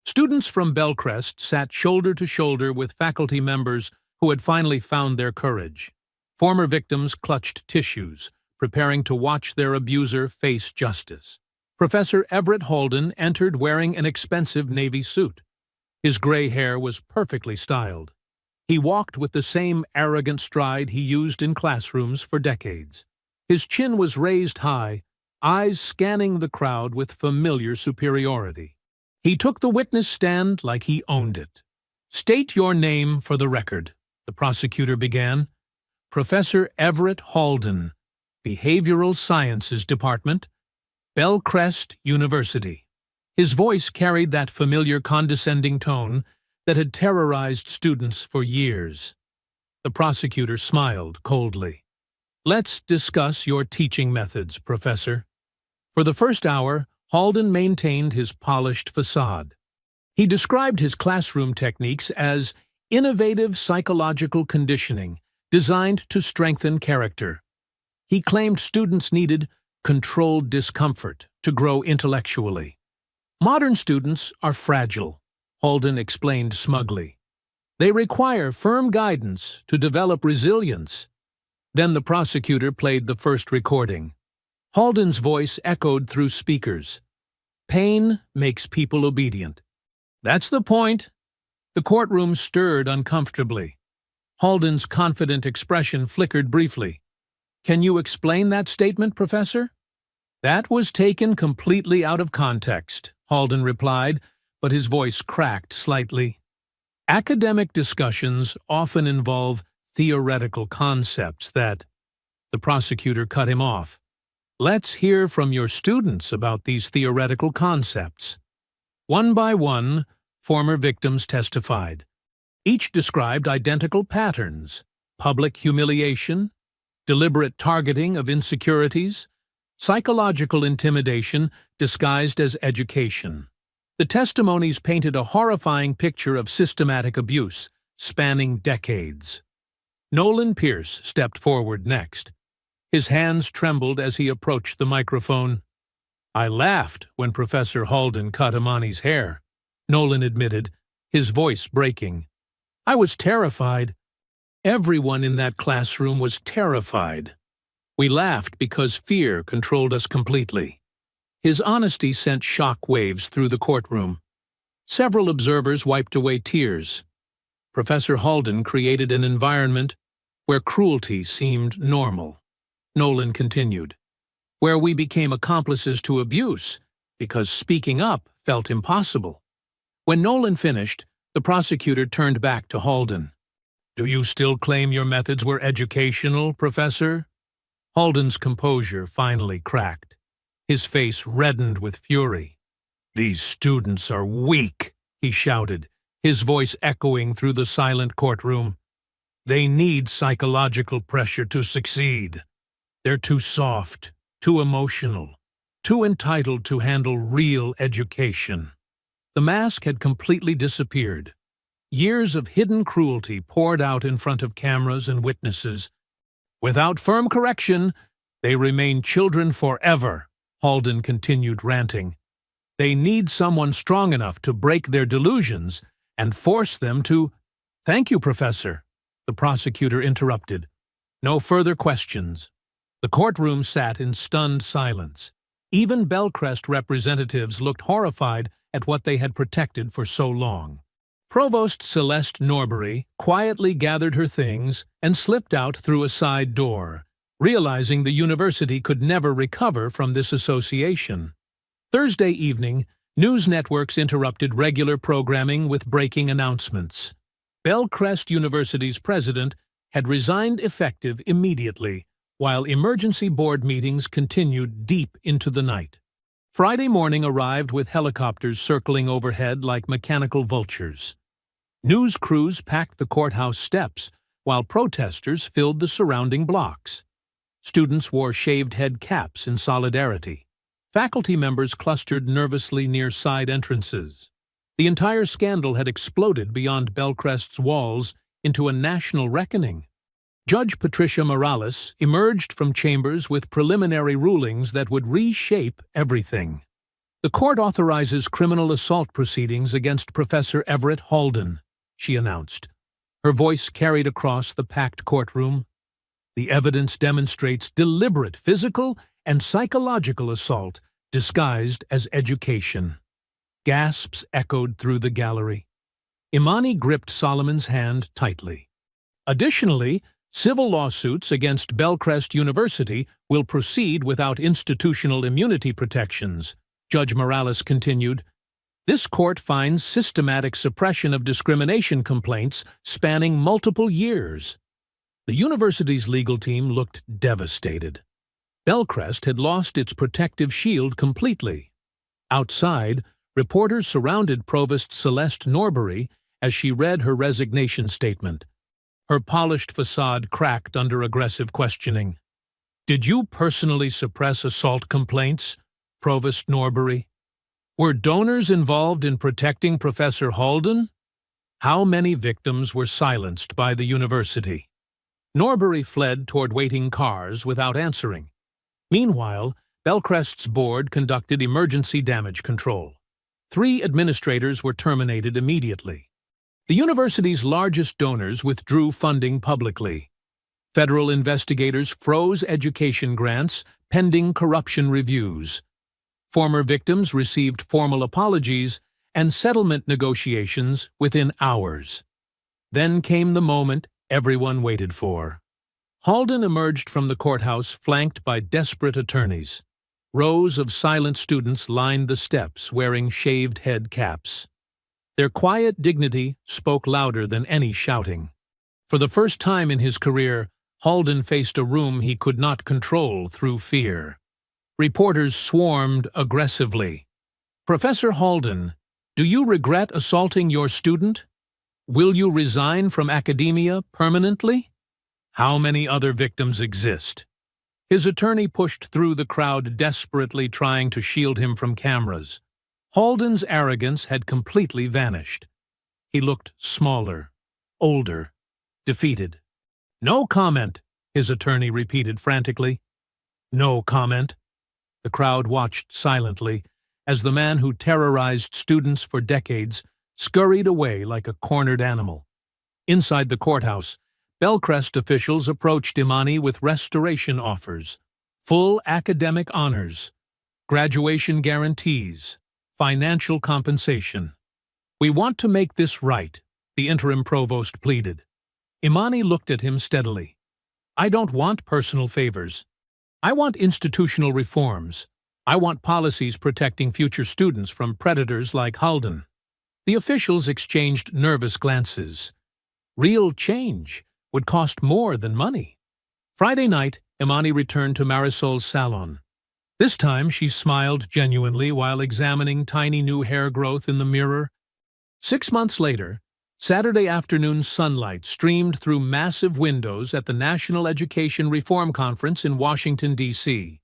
Students from Bellcrest sat shoulder to shoulder with faculty members who had finally found their courage. Former victims clutched tissues, preparing to watch their abuser face justice. Professor Everett Halden entered wearing an expensive navy suit. His gray hair was perfectly styled. He walked with the same arrogant stride he used in classrooms for decades. His chin was raised high, eyes scanning the crowd with familiar superiority. He took the witness stand like he owned it. "State your name for the record," the prosecutor began. "Professor Everett Halden, Behavioral Sciences Department, Bellcrest University." His voice carried that familiar condescending tone that had terrorized students for years. The prosecutor smiled coldly. "Let's discuss your teaching methods, Professor." For the first hour, Halden maintained his polished facade. He described his classroom techniques as innovative psychological conditioning designed to strengthen character. He claimed students needed controlled discomfort to grow intellectually. "Modern students are fragile," Halden explained smugly. "They require firm guidance to develop resilience." Then the prosecutor played the first recording. Halden's voice echoed through speakers. "Pain makes people obedient." "That's the point." The courtroom stirred uncomfortably. Halden's confident expression flickered briefly. "Can you explain that statement, Professor?" "That was taken completely out of context," Halden replied, but his voice cracked slightly. "Academic discussions often involve theoretical concepts that—" The prosecutor cut him off. "Let's hear from your students about these theoretical concepts." One by one, former victims testified. Each described identical patterns: public humiliation, deliberate targeting of insecurities, psychological intimidation disguised as education. The testimonies painted a horrifying picture of systematic abuse, spanning decades. Nolan Pierce stepped forward next. His hands trembled as he approached the microphone. "I laughed when Professor Halden cut Imani's hair," Nolan admitted, his voice breaking. "I was terrified. Everyone in that classroom was terrified. We laughed because fear controlled us completely." His honesty sent shock waves through the courtroom. Several observers wiped away tears. Professor Halden created an environment where cruelty seemed normal. Nolan continued, "Where we became accomplices to abuse because speaking up felt impossible." When Nolan finished, the prosecutor turned back to Halden. "Do you still claim your methods were educational, Professor?" Halden's composure finally cracked. His face reddened with fury. "These students are weak," he shouted, his voice echoing through the silent courtroom. "They need psychological pressure to succeed. They're too soft, too emotional, too entitled to handle real education." The mask had completely disappeared. Years of hidden cruelty poured out in front of cameras and witnesses. "Without firm correction, they remain children forever," Halden continued ranting. "They need someone strong enough to break their delusions and force them to—" "Thank you, Professor," the prosecutor interrupted. "No further questions." The courtroom sat in stunned silence. Even Bellcrest representatives looked horrified at what they had protected for so long. Provost Celeste Norbury quietly gathered her things and slipped out through a side door, realizing the university could never recover from this association. Thursday evening, news networks interrupted regular programming with breaking announcements. Bellcrest University's president had resigned effective immediately, while emergency board meetings continued deep into the night. Friday morning arrived with helicopters circling overhead like mechanical vultures. News crews packed the courthouse steps, while protesters filled the surrounding blocks. Students wore shaved head caps in solidarity. Faculty members clustered nervously near side entrances. The entire scandal had exploded beyond Bellcrest's walls into a national reckoning. Judge Patricia Morales emerged from chambers with preliminary rulings that would reshape everything. "The court authorizes criminal assault proceedings against Professor Everett Halden," she announced. Her voice carried across the packed courtroom. "The evidence demonstrates deliberate physical and psychological assault disguised as education." Gasps echoed through the gallery. Imani gripped Solomon's hand tightly. "Additionally, civil lawsuits against Bellcrest University will proceed without institutional immunity protections," Judge Morales continued. "This court finds systematic suppression of discrimination complaints spanning multiple years." The university's legal team looked devastated. Bellcrest had lost its protective shield completely. Outside, reporters surrounded Provost Celeste Norbury as she read her resignation statement. Her polished facade cracked under aggressive questioning. "Did you personally suppress assault complaints, Provost Norbury? Were donors involved in protecting Professor Halden? How many victims were silenced by the university?" Norbury fled toward waiting cars without answering. Meanwhile, Bellcrest's board conducted emergency damage control. 3 administrators were terminated immediately. The university's largest donors withdrew funding publicly. Federal investigators froze education grants pending corruption reviews. Former victims received formal apologies and settlement negotiations within hours. Then came the moment everyone waited for. Halden emerged from the courthouse flanked by desperate attorneys. Rows of silent students lined the steps wearing shaved head caps. Their quiet dignity spoke louder than any shouting. For the first time in his career, Halden faced a room he could not control through fear. Reporters swarmed aggressively. "Professor Halden, do you regret assaulting your student? Will you resign from academia permanently? How many other victims exist?" His attorney pushed through the crowd, desperately trying to shield him from cameras. Halden's arrogance had completely vanished. He looked smaller, older, defeated. "No comment," his attorney repeated frantically. "No comment." The crowd watched silently as the man who terrorized students for decades scurried away like a cornered animal. Inside the courthouse, Bellcrest officials approached Imani with restoration offers, full academic honors, graduation guarantees, financial compensation. "We want to make this right," the interim provost pleaded. Imani looked at him steadily. "I don't want personal favors. I want institutional reforms. I want policies protecting future students from predators like Halden." The officials exchanged nervous glances. Real change would cost more than money. Friday night, Imani returned to Marisol's salon. This time she smiled genuinely while examining tiny new hair growth in the mirror. 6 months later, Saturday afternoon sunlight streamed through massive windows at the National Education Reform Conference in Washington, D.C.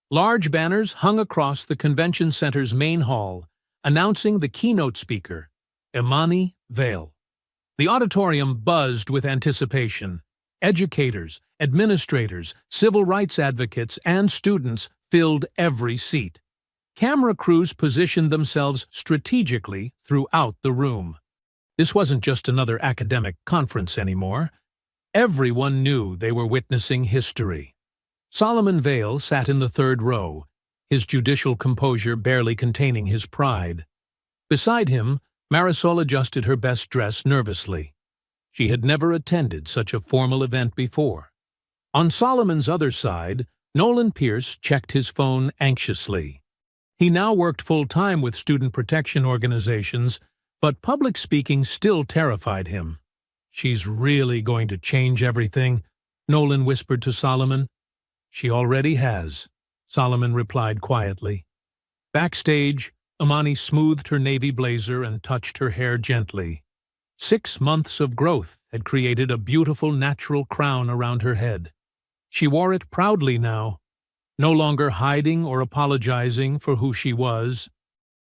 Large banners hung across the convention center's main hall, announcing the keynote speaker, Imani Vale. The auditorium buzzed with anticipation. Educators, administrators, civil rights advocates, and students filled every seat. Camera crews positioned themselves strategically throughout the room. This wasn't just another academic conference anymore. Everyone knew they were witnessing history. Solomon Vale sat in the third row, his judicial composure barely containing his pride. Beside him, Marisol adjusted her best dress nervously. She had never attended such a formal event before. On Solomon's other side, Nolan Pierce checked his phone anxiously. He now worked full-time with student protection organizations, but public speaking still terrified him. "She's really going to change everything," Nolan whispered to Solomon. "She already has," Solomon replied quietly. Backstage, Imani smoothed her navy blazer and touched her hair gently. 6 months of growth had created a beautiful natural crown around her head. She wore it proudly now, no longer hiding or apologizing for who she was.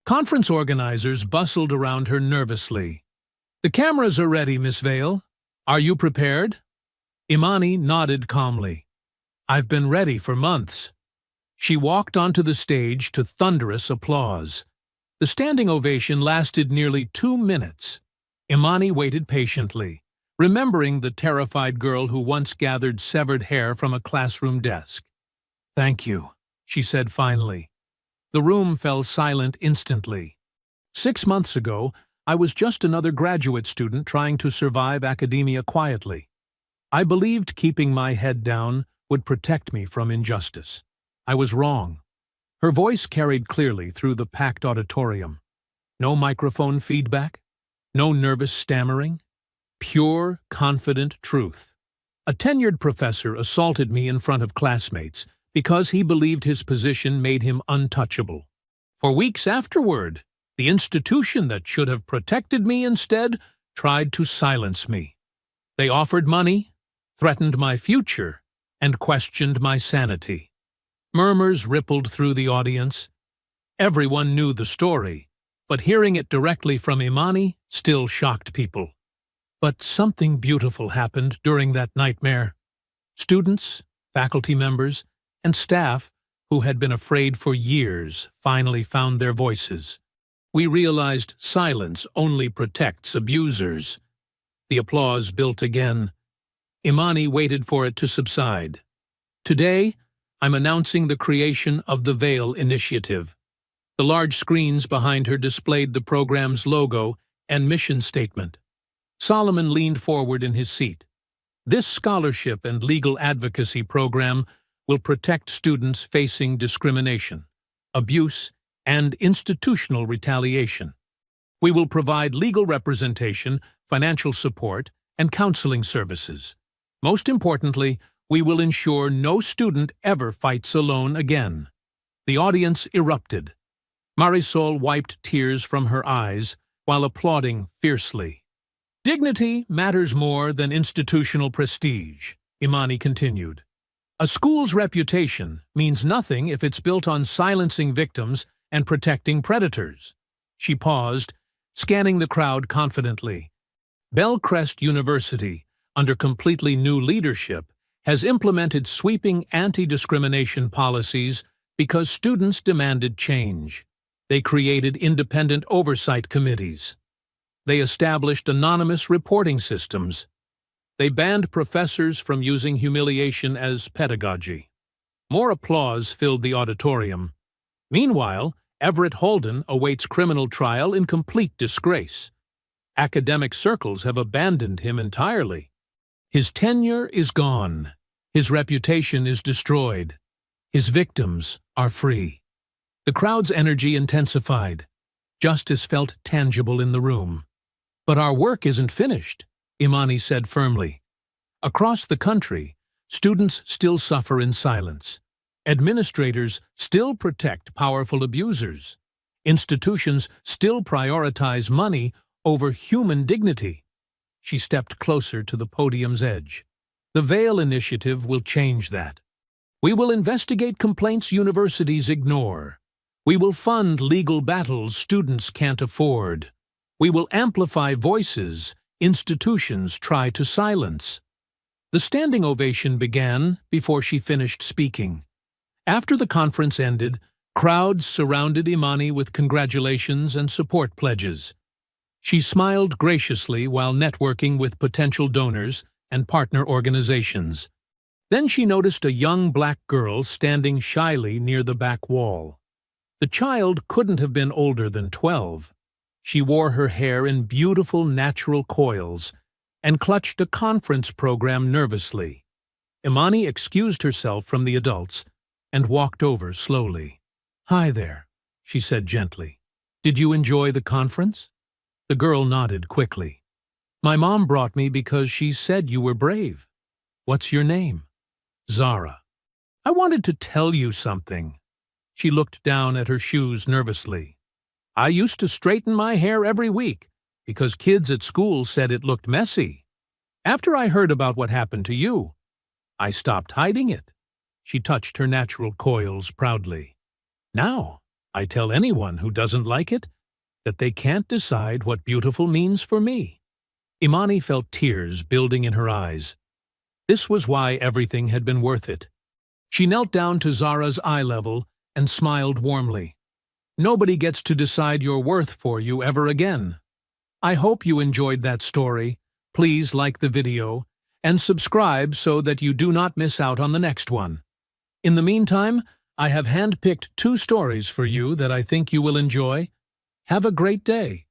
Conference organizers bustled around her nervously. "The cameras are ready, Miss Vale. Are you prepared?" Imani nodded calmly. "I've been ready for months." She walked onto the stage to thunderous applause. The standing ovation lasted nearly 2 minutes. Imani waited patiently, remembering the terrified girl who once gathered severed hair from a classroom desk. "Thank you," she said finally. The room fell silent instantly. 6 months ago, I was just another graduate student trying to survive academia quietly. I believed keeping my head down would protect me from injustice. I was wrong. Her voice carried clearly through the packed auditorium. No microphone feedback, no nervous stammering. Pure, confident truth. A tenured professor assaulted me in front of classmates because he believed his position made him untouchable. For weeks afterward, the institution that should have protected me instead tried to silence me. They offered money, threatened my future, and questioned my sanity. Murmurs rippled through the audience. Everyone knew the story, but hearing it directly from Imani still shocked people. But something beautiful happened during that nightmare. Students, faculty members, and staff who had been afraid for years finally found their voices. We realized silence only protects abusers. The applause built again. Imani waited for it to subside. Today, I'm announcing the creation of the Vale Initiative. The large screens behind her displayed the program's logo and mission statement. Solomon leaned forward in his seat. This scholarship and legal advocacy program will protect students facing discrimination, abuse, and institutional retaliation. We will provide legal representation, financial support, and counseling services. Most importantly, we will ensure no student ever fights alone again. The audience erupted. Marisol wiped tears from her eyes while applauding fiercely. "Dignity matters more than institutional prestige," Imani continued. "A school's reputation means nothing if it's built on silencing victims and protecting predators." She paused, scanning the crowd confidently. Bellcrest University, under completely new leadership, has implemented sweeping anti-discrimination policies because students demanded change. They created independent oversight committees. They established anonymous reporting systems. They banned professors from using humiliation as pedagogy. More applause filled the auditorium. Meanwhile, Everett Holden awaits criminal trial in complete disgrace. Academic circles have abandoned him entirely. His tenure is gone. His reputation is destroyed. His victims are free. The crowd's energy intensified. Justice felt tangible in the room. "But our work isn't finished," Imani said firmly. "Across the country, students still suffer in silence. Administrators still protect powerful abusers. Institutions still prioritize money over human dignity. She stepped closer to the podium's edge. The Veil Initiative will change that. We will investigate complaints universities ignore. We will fund legal battles students can't afford. We will amplify voices institutions try to silence. The standing ovation began before she finished speaking. After the conference ended, crowds surrounded Imani with congratulations and support pledges. She smiled graciously while networking with potential donors and partner organizations. Then she noticed a young black girl standing shyly near the back wall. The child couldn't have been older than 12. She wore her hair in beautiful natural coils and clutched a conference program nervously. Imani excused herself from the adults and walked over slowly. "Hi there," she said gently. "Did you enjoy the conference?" The girl nodded quickly. "My mom brought me because she said you were brave. What's your name?" "Zara." "I wanted to tell you something." She looked down at her shoes nervously. "I used to straighten my hair every week because kids at school said it looked messy. After I heard about what happened to you, I stopped hiding it." She touched her natural coils proudly. "Now, I tell anyone who doesn't like it that they can't decide what beautiful means for me." Imani felt tears building in her eyes. This was why everything had been worth it. She knelt down to Zara's eye level and smiled warmly. "Nobody gets to decide your worth for you ever again." I hope you enjoyed that story. Please like the video and subscribe so that you do not miss out on the next one. In the meantime, I have handpicked 2 stories for you that I think you will enjoy. Have a great day.